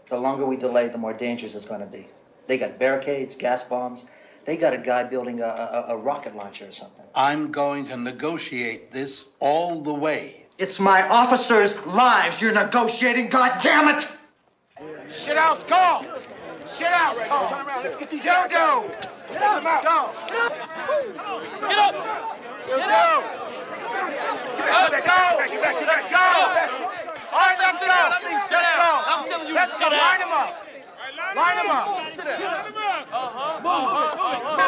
The longer we delay, the more dangerous it's going to be. They got barricades, gas bombs. They got a guy building a rocket launcher or something. I'm going to negotiate this all the way. It's my officers' lives you're negotiating, goddammit! Shit house call! Shit house call! Jojo! Get up! Go! Get up! Jojo! Get back! Go! Get back! Go! All right, let's go! Let's go! you That's sit down. line him up. Line him up. Sit down.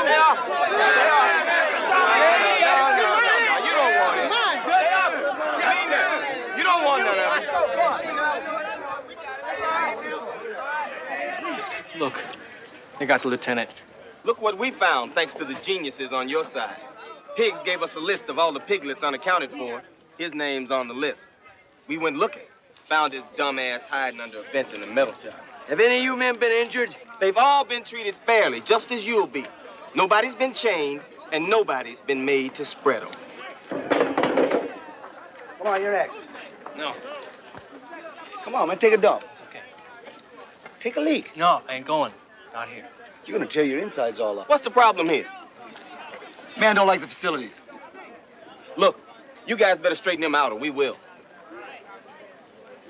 They are. You don't want it. You don't want none of it. Look, they got the lieutenant. Look what we found, thanks to the geniuses on your side. Pigs gave us a list of all the piglets unaccounted for. His name's on the list. We went looking, found his dumb ass hiding under a bench in the metal shop. Have any of you men been injured? They've all been treated fairly, just as you'll be. Nobody's been chained, and nobody's been made to spread them. Come on, you're next. No. Come on, man, take a dump. It's okay. Take a leak. No, I ain't going. Not here. You're gonna tear your insides all up. What's the problem here? Man don't like the facilities. Look, you guys better straighten him out, or we will.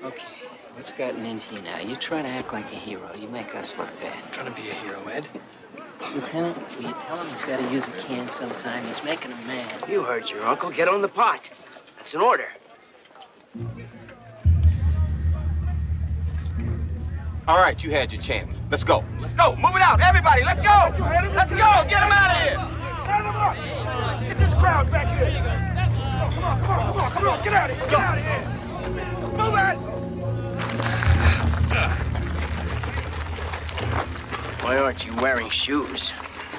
Okay, what's gotten into you now? You try to act like a hero. You make us look bad. I'm trying to be a hero, Ed. Lieutenant, will you tell him he's got to use a can sometime? He's making him mad. You heard your uncle. Get on the pot. That's an order. All right, you had your chance. Let's go. Let's go. Move it out. Everybody, let's go. Let's go. Get him out of here. Get this crowd back here. Come on. Get out of here. Get out of here. Move it. Why aren't you wearing shoes?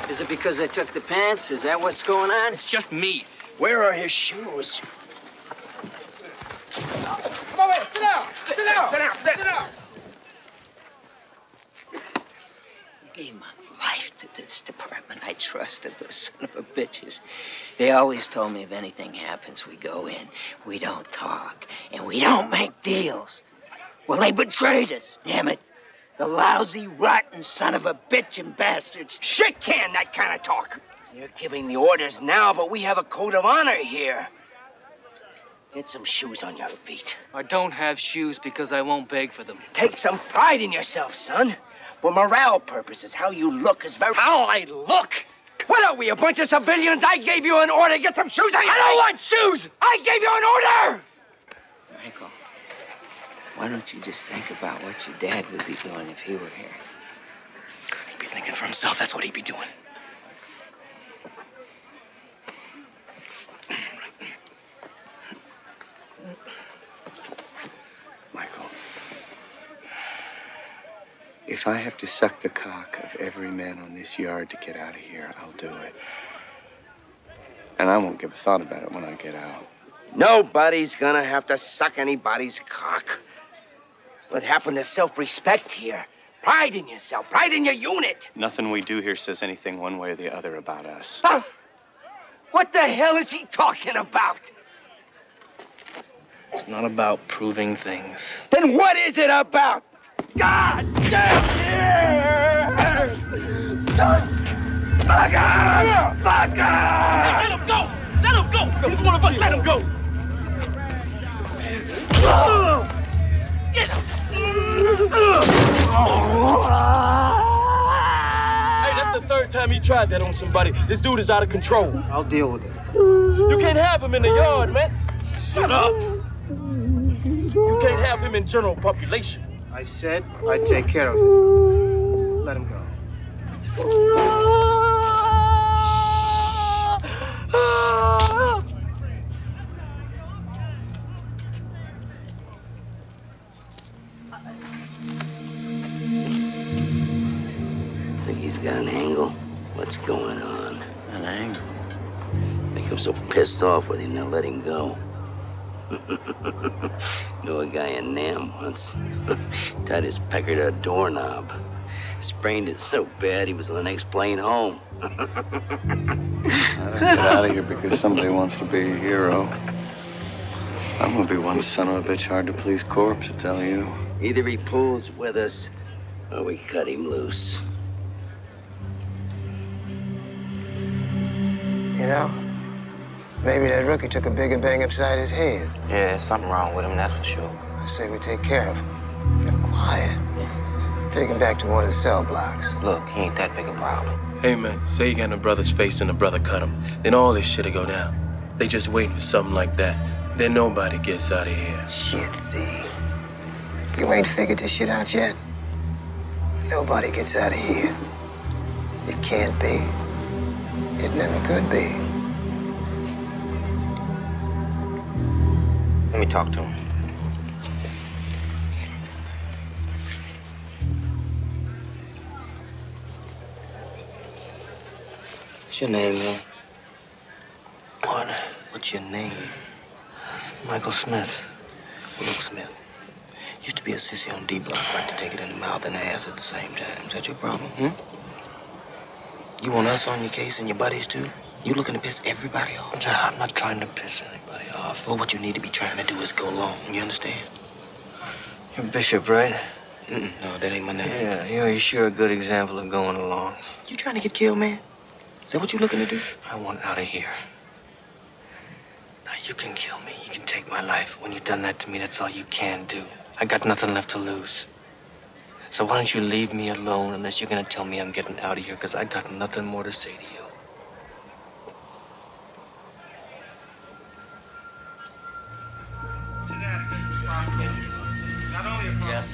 Is it because I took the pants? Is that what's going on? It's just me. Where are his shoes? Come on, sit down. Sit down. I gave my life to this department. I trusted those son of a bitches. They always told me if anything happens, we go in, we don't talk, and we don't make deals. Well, they betrayed us, damn it. The lousy, rotten son of a bitch and bastards. Shit can, that kind of talk. You're giving the orders now, but we have a code of honor here. Get some shoes on your feet. I don't have shoes because I won't beg for them. Take some pride in yourself, son. For morale purposes, how you look is very... How I look? What are we, a bunch of civilians? I gave you an order. Get some shoes on your feet. I don't want shoes! I gave you an order! Michael, why don't you just think about what your dad would be doing if he were here? He'd be thinking for himself. That's what he'd be doing. Michael, if I have to suck the cock of every man on this yard to get out of here, I'll do it. And I won't give a thought about it when I get out. Nobody's gonna have to suck anybody's cock. What happened to self-respect here? Pride in yourself, pride in your unit. Nothing we do here says anything one way or the other about us. Huh? What the hell is he talking about? It's not about proving things. Then what is it about? God damn it! Bugger! Bugger! Hey, let him go! Let him go! He's one of us. Let him go! Get him! Hey, that's the third time he tried that on somebody. This dude is out of control. I'll deal with it. You can't have him in the yard, man. Shut up. You can't have him in general population. I said I'd take care of it. Let him go. Think he's got an angle? What's going on? An angle? Make him so pissed off with him, they'll let him go. Know a guy in Nam once. Tied his pecker to a doorknob. Sprained it so bad he was on the next plane home. I don't get out of here because somebody wants to be a hero. I'm gonna be one son of a bitch, hard to please corpse, I tell you. Either he pulls with us, or we cut him loose. You know, maybe that rookie took a bigger bang upside his head. Yeah, there's something wrong with him, that's for sure. I say we take care of him. Get quiet. Take him back to one of the cell blocks. Look, he ain't that big a problem. Hey, man, say you got in a brother's face and the brother cut him. Then all this shit'll go down. They just waiting for something like that. Then nobody gets out of here. Shit, see. You ain't figured this shit out yet? Nobody gets out of here. It can't be. It never could be. Let me talk to him. What's your name, man? What? What's your name? Michael Smith. Luke Smith. Used to be a sissy on D Block, like to take it in the mouth and the ass at the same time. Is that your problem, You want us on your case and your buddies, too? You looking to piss everybody off? Nah, I'm not trying to piss anybody off. Well, what you need to be trying to do is go long, you understand? You're Bishop, right? No, that ain't my name. Yeah, you're sure a good example of going along. You trying to get killed, man? Is that what you looking to do? I want out of here. Now, you can kill me. You can take my life. When you've done that to me, that's all you can do. I got nothing left to lose. So why don't you leave me alone unless you're gonna tell me I'm getting out of here, because I got nothing more to say to you. Yes?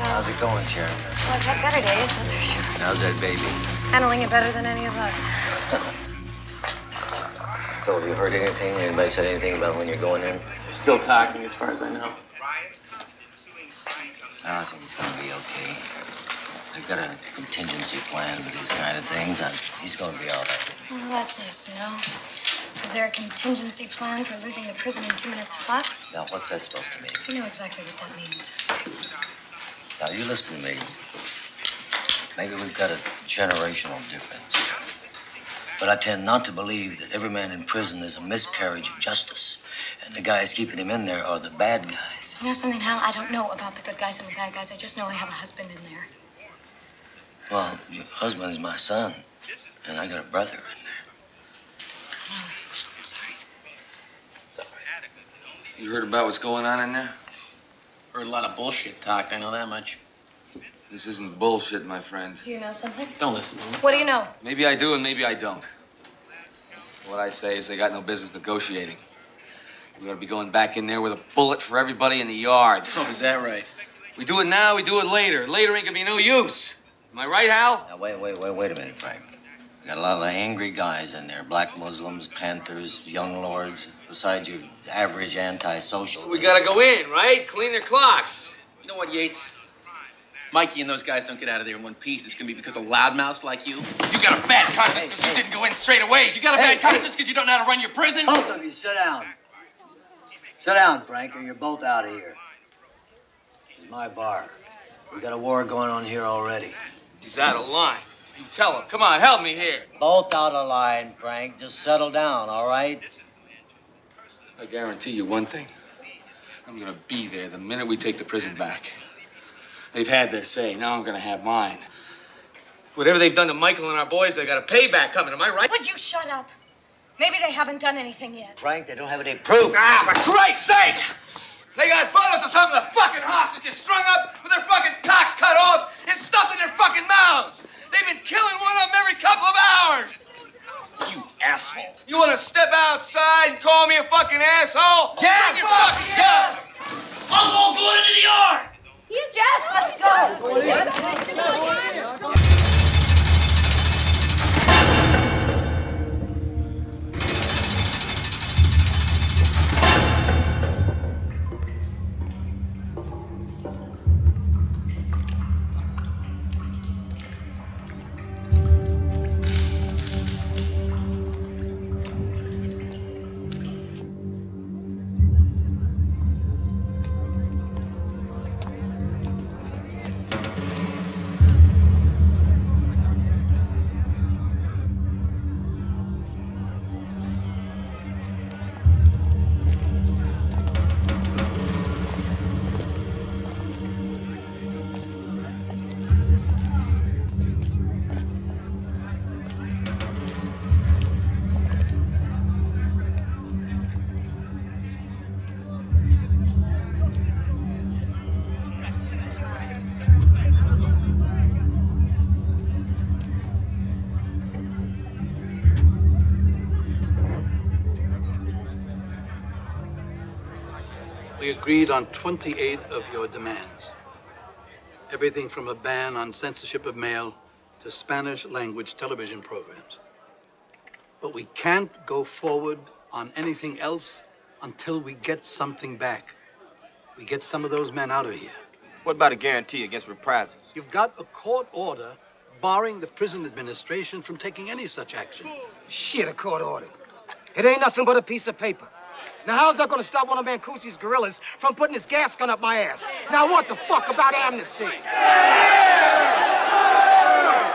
How's it going, Chairman? Well, I've had better days, that's for sure. How's that baby? Handling it better than any of us. So, have you heard anything? Anybody said anything about when you're going in? Still talking, as far as I know. I think it's gonna be okay. They've got a contingency plan for these kind of things, and he's gonna be all right. Well, that's nice to know. Was there a contingency plan for losing the prison in 2 minutes flat? Now, what's that supposed to mean? You know exactly what that means. Now, you listen to me. Maybe we've got a generational difference. But I tend not to believe that every man in prison is a miscarriage of justice, and the guys keeping him in there are the bad guys. You know something, Hal? I don't know about the good guys and the bad guys. I just know I have a husband in there. Well, your husband is my son, and I got a brother in there. Oh, I'm sorry. You heard about what's going on in there? Heard a lot of bullshit talked, I know that much. This isn't bullshit, my friend. Do you know something? Don't listen to me. What do you know? Maybe I do and maybe I don't. What I say is they got no business negotiating. We ought to be going back in there with a bullet for everybody in the yard. Oh, is that right? We do it now, we do it later. Later ain't gonna be no use. Am I right, Hal? Now, wait a minute, Frank. We got a lot of angry guys in there. Black Muslims, Panthers, young lords, besides your average antisocial. So we gotta go in, right? Clean their clocks. You know what, Yates? Mikey and those guys don't get out of there in one piece. It's gonna be because of loudmouths like you. You got a bad conscience because you didn't go in straight away. You got a bad conscience because you don't know how to run your prison. Both of you, sit down. Sit down, Frank, or you're both out of here. This is my bar. We got a war going on here already. He's out of line. You tell him. Come on, help me here. Both out of line, Frank. Just settle down, all right? I guarantee you one thing. I'm gonna be there the minute we take the prison back. They've had their say. Now I'm gonna have mine. Whatever they've done to Michael and our boys, they got a payback coming. Am I right? Would you shut up? Maybe they haven't done anything yet. Frank, they don't have any proof. Ah, for Christ's sake! They got photos of some of the fucking hostages strung up with their fucking cocks cut off and stuffed in their fucking mouths. They've been killing one of them every couple of hours. You asshole. You want to step outside and call me a fucking asshole? Jazz! Bring your fucking gun! I'll go into the yard! Jazz, let's go! We agreed on 28 of your demands. Everything from a ban on censorship of mail to Spanish language television programs. But we can't go forward on anything else until we get something back. We get some of those men out of here. What about a guarantee against reprisals? You've got a court order barring the prison administration from taking any such action. Shit, a court order. It ain't nothing but a piece of paper. Now, how's that gonna stop one of Mancusi's gorillas from putting his gas gun up my ass? Now, what the fuck about amnesty?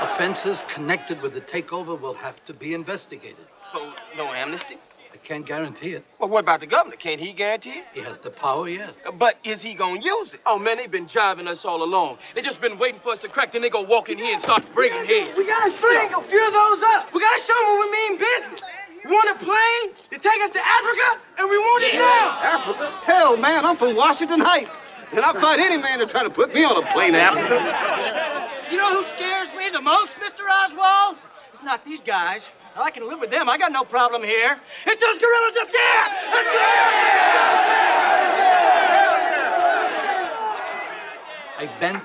Offenses connected with the takeover will have to be investigated. So, no amnesty? I can't guarantee it. Well, what about the governor? Can't he guarantee it? He has the power, yes. But is he gonna use it? Oh, man, they've been jiving us all along. They just been waiting for us to crack, then they go walk in here and start breaking heads. We gotta string a few of those up. We gotta show them what we mean business. You want a plane to take us to Africa? And we want it now. Africa? Hell, man, I'm from Washington Heights. And I'd fight any man to try to put me on a plane to Africa. You know who scares me the most, Mr. Oswald? It's not these guys. I can live with them. I got no problem here. It's those gorillas up there! I bent,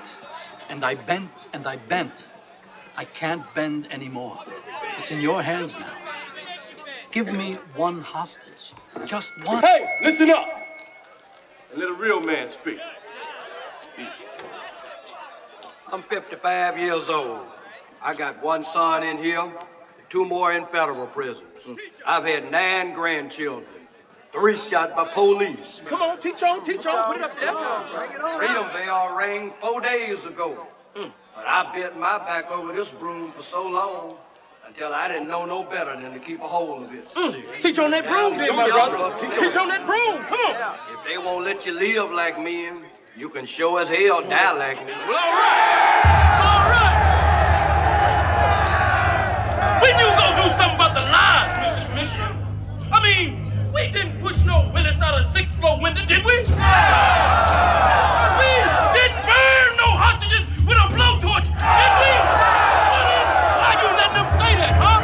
and I bent, and I bent. I can't bend anymore. It's in your hands now. Give me one hostage. Just one. Hey, listen up. And let a real man speak. I'm 55 years old. I got one son in here, 2 more in federal prisons. I've had 9 grandchildren, 3 shot by police. Come on, teach on, put it up there. Freedom bell rang 4 days ago. But I bent my back over this broom for so long until I didn't know no better than to keep a hold of it. Teach on that broom, then, my brother. Teach on that broom, come on. If they won't let you live like men, you can sure as hell die like me. Well, all right. When you gonna do something about the lies, Mrs. Commissioner? I mean, we didn't push no Willis out of the 6th floor window, did we? We didn't burn no hostages with a blowtorch, did we? Why you letting them say that, huh?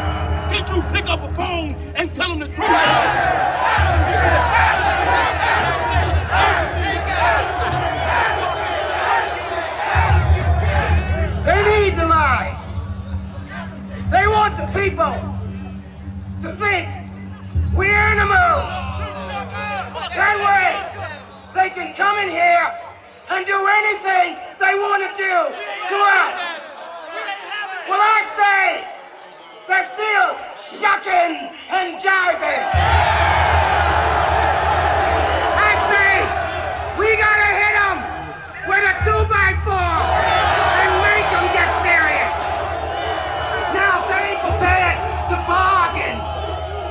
Can't you pick up a phone and tell them the truth? They need the lies. They want the people to think we're animals. That way, they can come in here and do anything they want to do to us. Well, I say they're still shucking and jiving. I say we gotta hit them with a 2x4.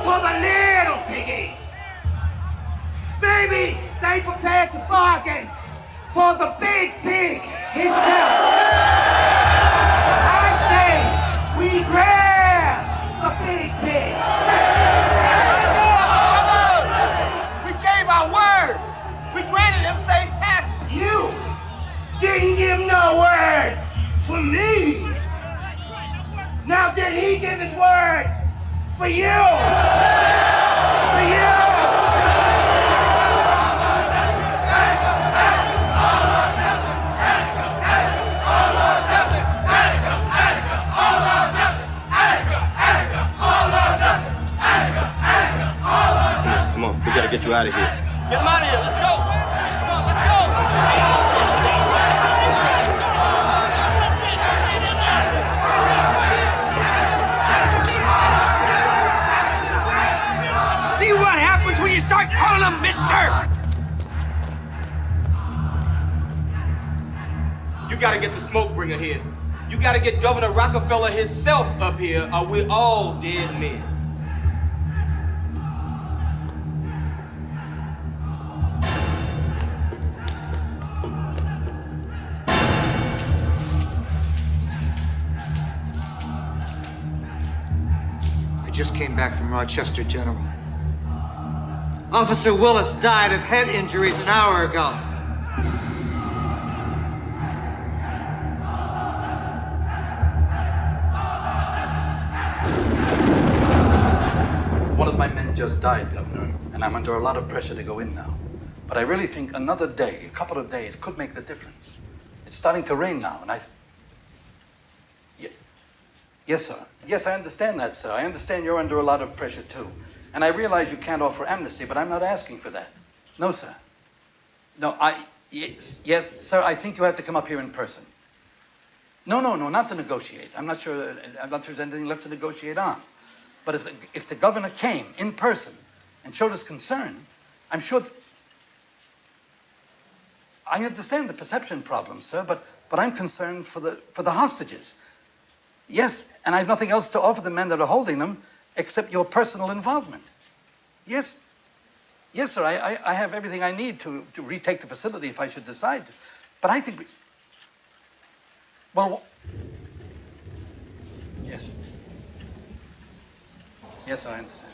For the little piggies. Maybe they prepared to bargain for the big pig himself. I say we grab the big pig. We gave our word. We granted him safe passage. You didn't give no word for me. Now did he give his word for you? For you! Come on, we gotta get you out of here. Get him out of here. Let's go. Come on, let's go. See what happens when you start calling him mister? You gotta get the smoke bringer here. You gotta get Governor Rockefeller himself up here, or we're all dead men. I just came back from Rochester, General. Officer Willis died of head injuries an hour ago. One of my men just died, Governor, and I'm under a lot of pressure to go in now. But I really think another day, a couple of days, could make the difference. It's starting to rain now, and Yes, sir. Yes, I understand that, sir. I understand you're under a lot of pressure, too. And I realize you can't offer amnesty, but I'm not asking for that. No, sir. No, yes, sir, I think you have to come up here in person. No, not to negotiate. I'm not sure there's anything left to negotiate on. But if the governor came in person and showed us concern, I'm sure... I understand the perception problem, sir, but I'm concerned for the hostages. Yes, and I have nothing else to offer the men that are holding them except your personal involvement. Yes, sir, I have everything I need to retake the facility if I should decide. But I think well, yes. Yes, I understand.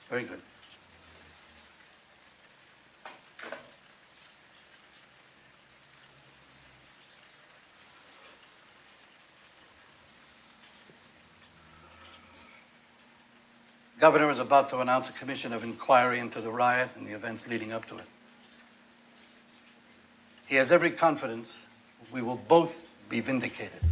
Very good. Governor is about to announce a commission of inquiry into the riot and the events leading up to it. He has every confidence we will both be vindicated.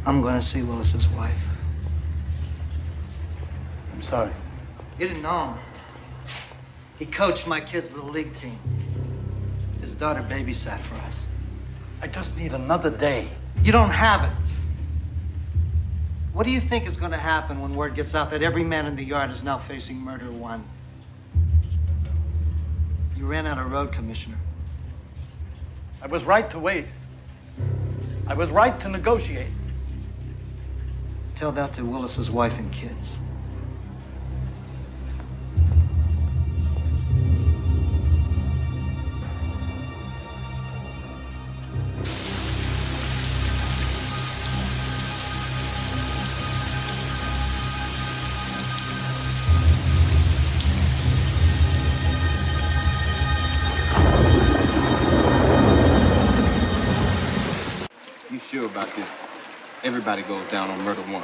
I'm going to see Willis's wife. I'm sorry. You didn't know him. He coached my kid's little league team. His daughter babysat for us. I just need another day. You don't have it. What do you think is going to happen when word gets out that every man in the yard is now facing murder one? You ran out of road, Commissioner. I was right to wait. I was right to negotiate. Tell that to Willis's wife and kids. Sure about this. Everybody goes down on murder one.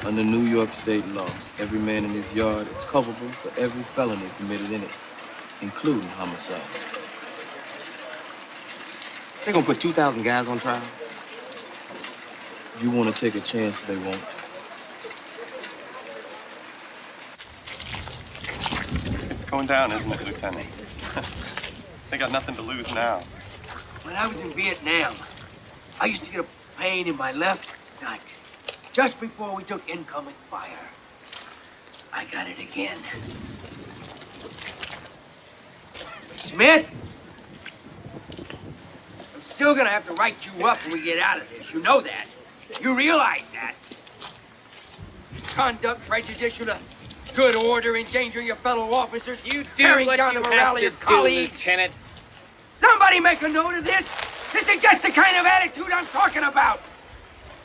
Under New York state law, every man in this yard is culpable for every felony committed in it, including homicide. They're gonna put 2,000 guys on trial? You wanna take a chance, they won't. It's going down, isn't it, Lieutenant? They got nothing to lose now. When I was in Vietnam, I used to get a pain in my left nut just before we took incoming fire. I got it again. Smith, I'm still gonna have to write you up when we get out of this. You know that. You realize that. Conduct prejudicial to good order, endangering your fellow officers. You do tearing what down you the morale have of to your do, colleagues. Lieutenant. Somebody make a note of this. This is just the kind of attitude I'm talking about.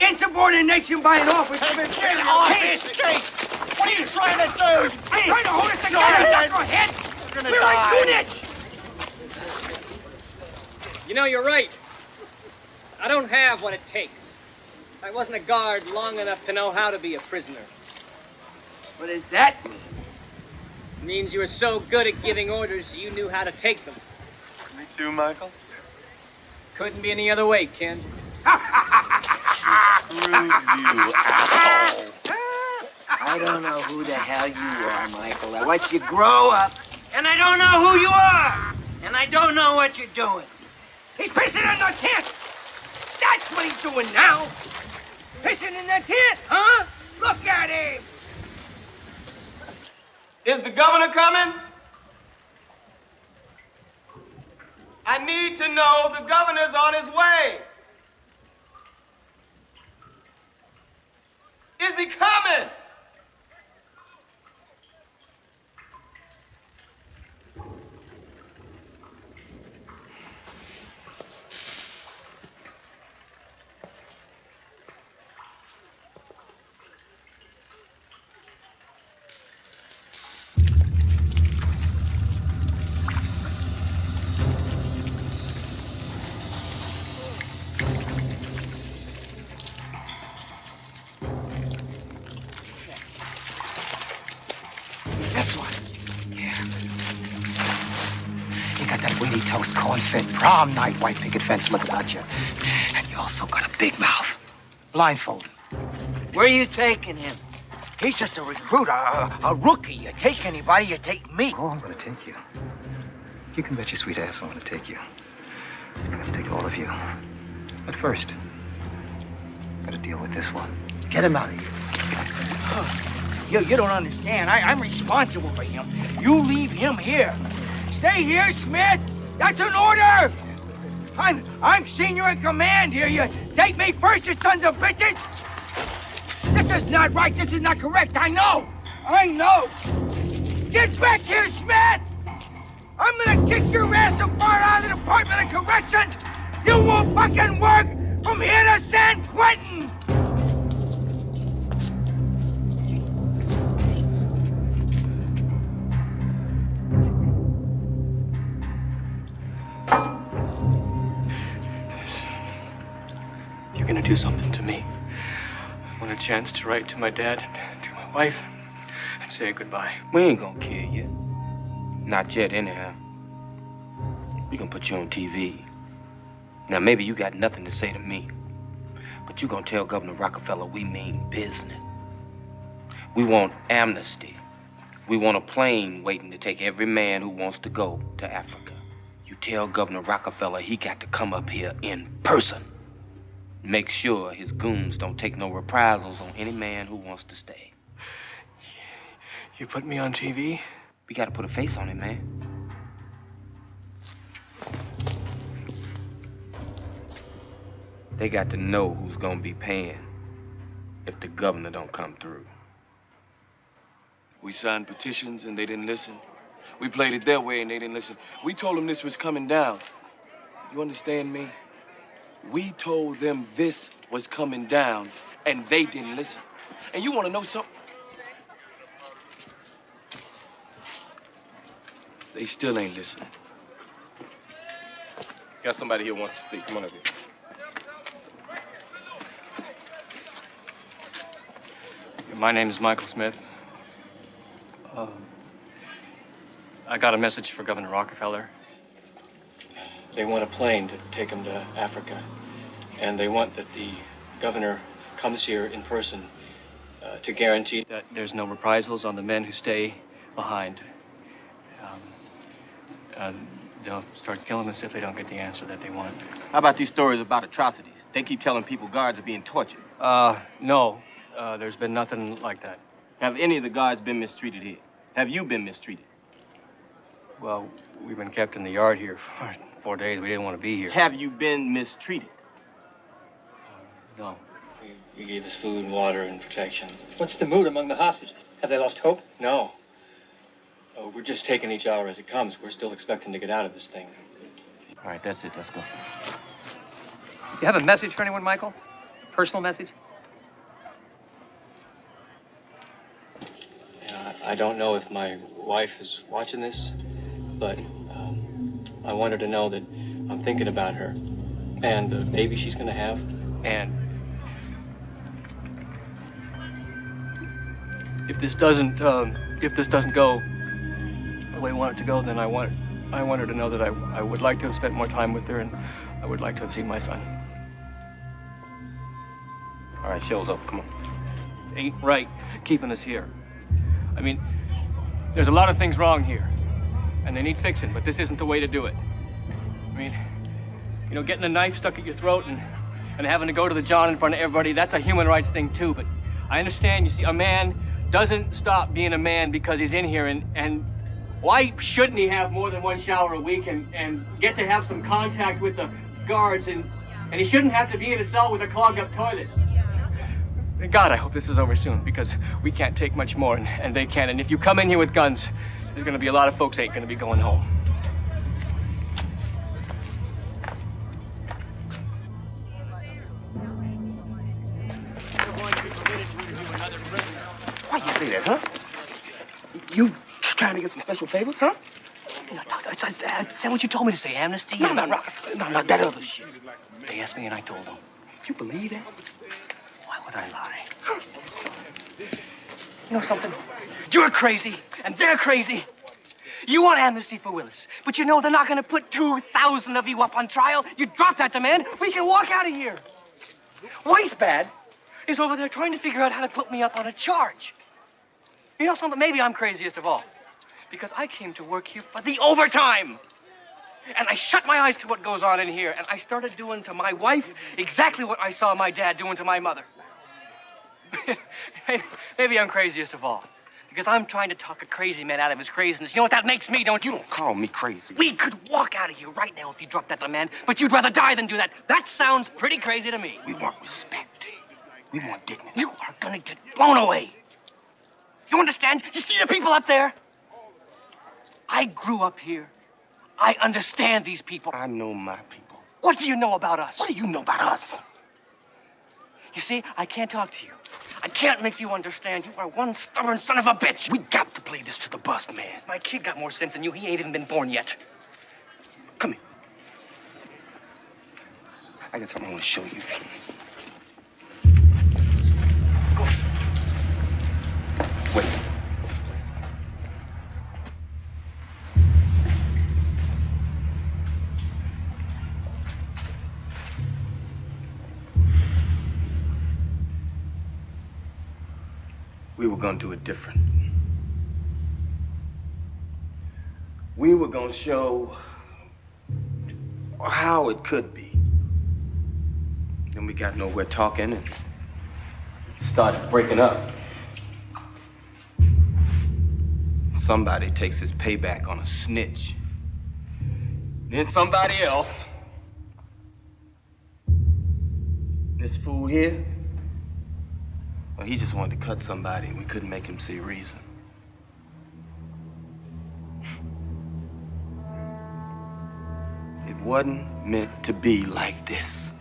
Insubordination by an officer. Get off this case! What are you trying to do? I'm trying to hold us together, knucklehead! We're like units! You know, you're right. I don't have what it takes. I wasn't a guard long enough to know how to be a prisoner. What does that mean? It means you were so good at giving orders, you knew how to take them. Me too, Michael. Couldn't be any other way, Ken. Screw you, asshole. I don't know who the hell you are, Michael. I watched you grow up, and I don't know who you are, and I don't know what you're doing. He's pissing in the tent. That's what he's doing now. Pissing in the tent, huh? Look at him. Is the governor coming? I need to know the governor's on his way. Is he coming? that weedy toast, corn-fed, prom night, white picket fence look about you. And you also got a big mouth. Blindfolded. Where are you taking him? He's just a recruit, a rookie. You take anybody, you take me. Oh, I'm gonna take you. You can bet your sweet ass I'm gonna take you. I'm gonna take all of you. But first, gotta deal with this one. Get him out of here. You don't understand. I'm responsible for him. You leave him here. Stay here, Smith. That's an order. I'm senior in command here. You take me first, you sons of bitches. This is not right. This is not correct. I know. Get back here, Smith. I'm gonna kick your ass so far out of the Department of Corrections. You won't fucking work from here to San Quentin. You're gonna do something to me. I want a chance to write to my dad and to my wife and say goodbye. We ain't gonna kill you. Not yet, anyhow. We gonna put you on TV. Now, maybe you got nothing to say to me, but you gonna tell Governor Rockefeller we mean business. We want amnesty. We want a plane waiting to take every man who wants to go to Africa. You tell Governor Rockefeller he got to come up here in person. Make sure his goons don't take no reprisals on any man who wants to stay. You put me on TV? We gotta put a face on it, man. They got to know who's gonna be paying if the governor don't come through. We signed petitions and they didn't listen. We played it their way and they didn't listen. We told them this was coming down. You understand me? We told them this was coming down and they didn't listen. And you want to know something? They still ain't listening. Got somebody here who wants to speak. Come on up here. My name is Michael Smith. I got a message for Governor Rockefeller. They want a plane to take him to Africa, and they want that the governor comes here in person to guarantee that there's no reprisals on the men who stay behind. They'll start killing us if they don't get the answer that they want. How about these stories about atrocities? They keep telling people guards are being tortured. No. There's been nothing like that. Have any of the guards been mistreated here? Have you been mistreated? Well, we've been kept in the yard here for 4 days. We didn't want to be here. Have you been mistreated? No. We gave us food, water, and protection. What's the mood among the hostages? Have they lost hope? No. We're just taking each hour as it comes. We're still expecting to get out of this thing. All right, that's it. Let's go. You have a message for anyone, Michael? A personal message? I don't know if my wife is watching this, but I want her to know that I'm thinking about her and the baby she's going to have. And if this doesn't go the way I want it to go, then I want her to know that I would like to have spent more time with her, and I would like to have seen my son. All right, show's up. Come on. Ain't right keeping us here. I mean, there's a lot of things wrong here, and they need fixing, but this isn't the way to do it. I mean, you know, getting a knife stuck at your throat and having to go to the John in front of everybody, that's a human rights thing too, but I understand, you see, a man doesn't stop being a man because he's in here, and why shouldn't he have more than one shower a week and get to have some contact with the guards, and he shouldn't have to be in a cell with a clogged up toilet? God, I hope this is over soon, because we can't take much more, and they can. And if you come in here with guns, there's going to be a lot of folks ain't going to be going home. Why you say that, huh? You trying to get some special favors, huh? Say what you told me to say, amnesty. No, not Rockefeller. No, that other shit. They asked me, and I told them. You believe that? Why would I lie? You know something? You're crazy, and they're crazy. You want amnesty for Willis, but you know they're not going to put 2,000 of you up on trial. You drop that demand, we can walk out of here. Weisbad is over there trying to figure out how to put me up on a charge. You know something? Maybe I'm craziest of all, because I came to work here for the overtime. And I shut my eyes to what goes on in here, and I started doing to my wife exactly what I saw my dad doing to my mother. Maybe I'm craziest of all, because I'm trying to talk a crazy man out of his craziness. You know what that makes me, don't you? You don't call me crazy. We could walk out of here right now if you dropped that demand, but you'd rather die than do that. That sounds pretty crazy to me. We want respect. We want dignity. You are gonna get blown away. You understand? You see the people up there? I grew up here. I understand these people. I know my people. What do you know about us? What do you know about us? You see, I can't talk to you. I can't make you understand. You are one stubborn son of a bitch. We got to play this to the bust, man. My kid got more sense than you. He ain't even been born yet. Come here. I got something I want to show you. Go. Wait. We were gonna do it different. We were gonna show how it could be. Then we got nowhere talking and started breaking up. Somebody takes his payback on a snitch. Then somebody else. This fool here, well, he just wanted to cut somebody and we couldn't make him see reason. It wasn't meant to be like this.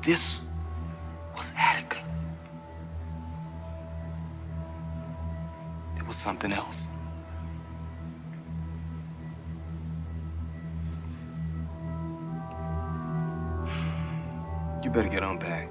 This was Attica. It was something else. You better get on back.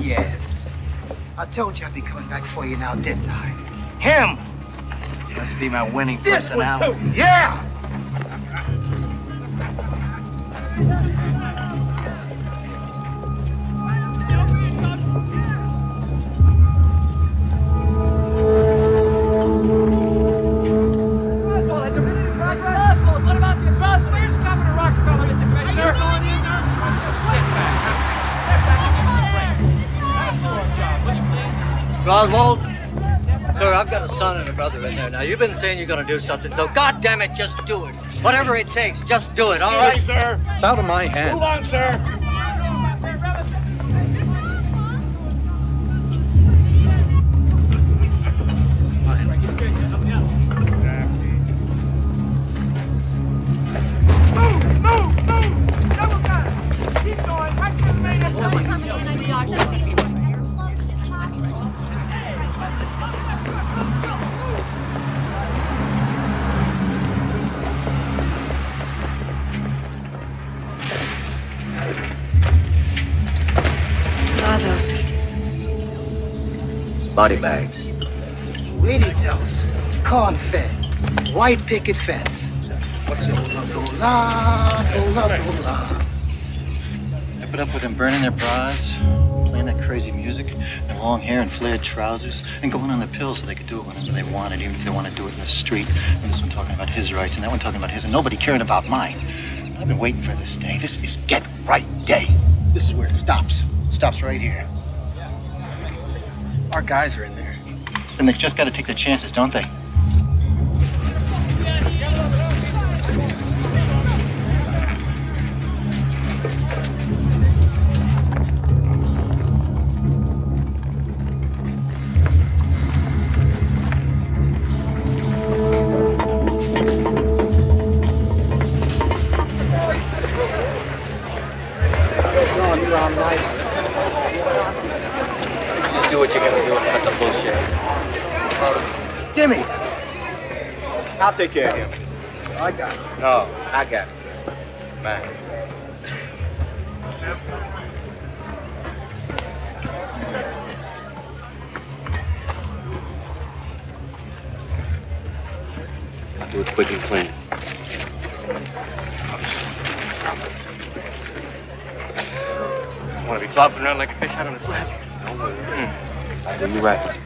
Yes. I told you I'd be coming back for you now, didn't I? Him! Must be my winning personality. Yeah! What about the atrocity? Where's Governor Rockefeller, Mr. Commissioner? Going in now? Just step back. Step back and give us a break. Pass the work job, will you please? Mr. Oswald, Sir, I've got a son and a brother in there. Now, you've been saying you're going to do something, so God damn it, just do it. Whatever it takes, just do it, all right? Sir. It's out of my hands. Move on, sir. Body bags. Weedy toast, corn fed, white picket fence. I put up with them burning their bras, playing that crazy music, their long hair and flared trousers, and going on the pills so they could do it whenever they wanted, even if they want to do it in the street. And this one talking about his rights, and that one talking about his, and nobody caring about mine. I've been waiting for this day. This is get right day. This is where it stops. It stops right here. Our guys are in there. Then they just got to take their chances, don't they? Just do what you gotta do and cut the bullshit. Gimme. I'll take care of him. I got it. No, I got it. Man. I'll do it quick and clean. Want to be flopping around like a fish out on its web? Don't worry. I'll do you right.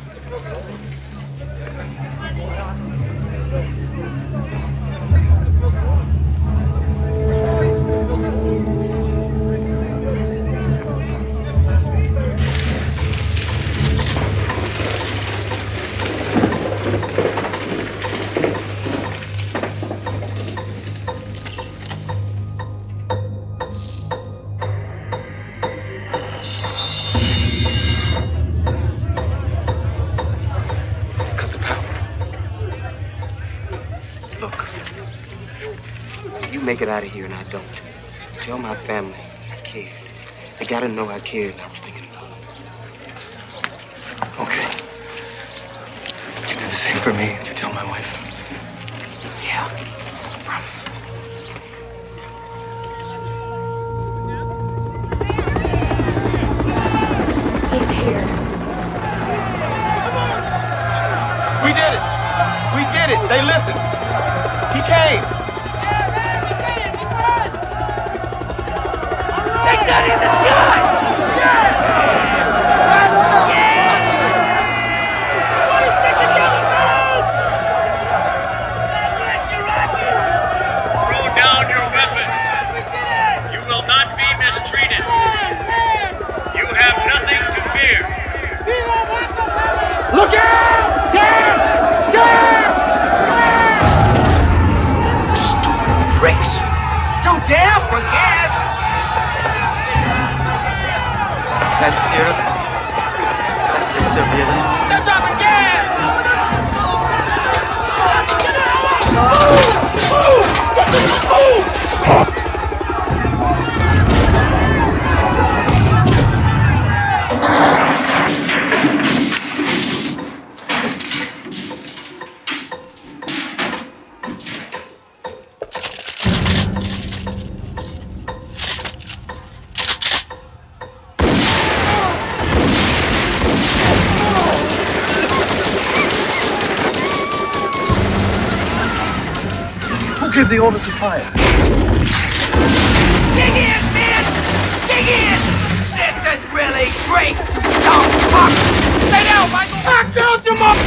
Make it out of here and I don't. Tell my family I cared. They gotta know I cared and I was thinking about them. Okay. Would you do the same for me? Would you tell my wife? Yeah, I promise. He's here. We did it! We did it! They listened! He came! Take that in the sky! Yes! Throw down your weapon. You will not be mistreated. You have nothing to fear. Look out! Gas! Gas! Stupid pricks. Too damn for gas! That's cute. That's just so beautiful. They're dropping gas! Who gave the order to fire? Dig in, man! Dig in! This is really great! Now, fuck! Stay down, Michael! I killed you, mother!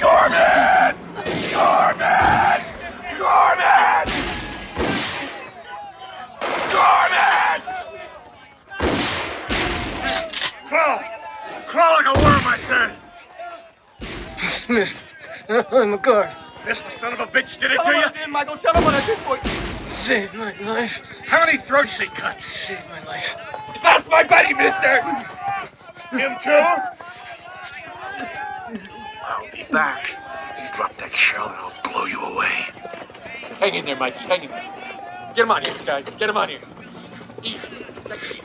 Gorman! Gorman! Gorman! Gorman! Crawl! Crawl like a worm, I said! Smith, I'm a guard. This the son of a bitch did it Tell to him you? what I did, Michael. Tell him what I did for you. Saved my life. How many throats he cut? Saved my life. That's my buddy, mister! Him too? I'll be back. Drop that shell and I'll blow you away. Hang in there, Mikey. Hang in there. Get him out of here, guys. Get him out of here. Easy. Take it easy.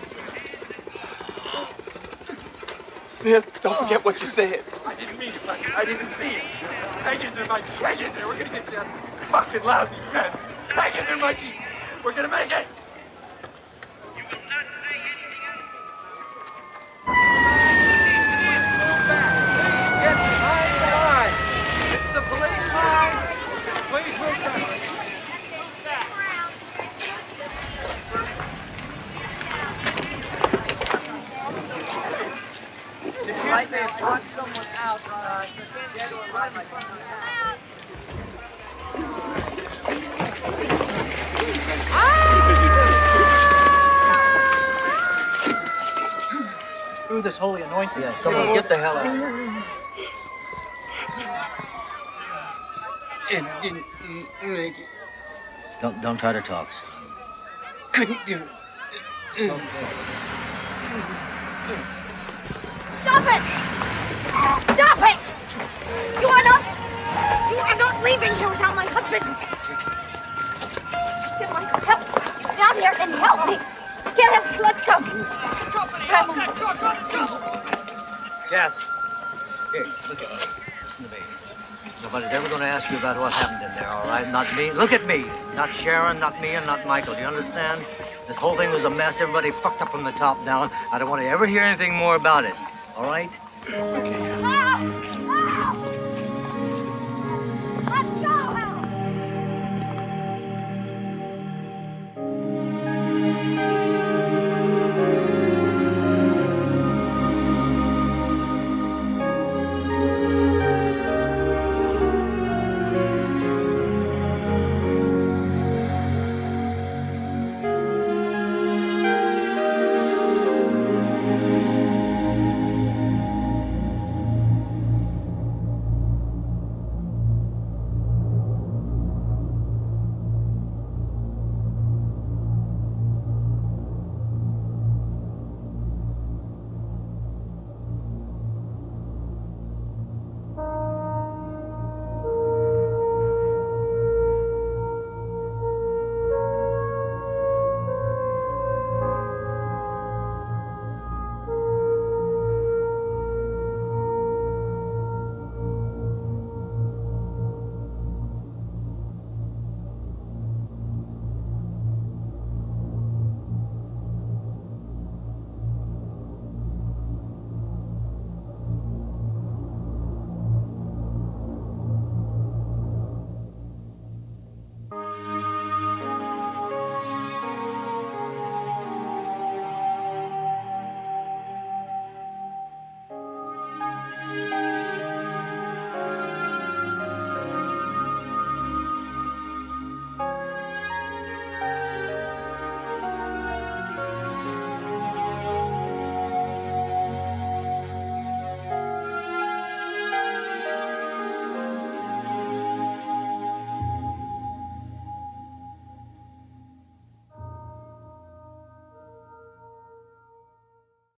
Smith, don't forget what you said. I didn't mean it, Mikey. I didn't see it. Hang in there, Mikey. Hang in there. We're gonna get you out of this fucking lousy mess. Hang in there, Mikey. We're gonna make it. Get behind the line. This is the police line. Please move back. Right there, brought someone out. Through this holy anointing. Yeah, come on, get the hell out of here. It didn't make it. Don't try to talk, son. Couldn't do it. Stop it! Stop it! You are not leaving here without my husband. Get Michael, help! Down here and help me. Get him. Let's go. Help that truck. Let's go. Yes. Here, look at me. Listen to me. Nobody's ever going to ask you about what happened in there, all right? Not me. Look at me. Not Sharon, not me, and not Michael. Do you understand? This whole thing was a mess. Everybody fucked up from the top down. I don't want to ever hear anything more about it. All right? Help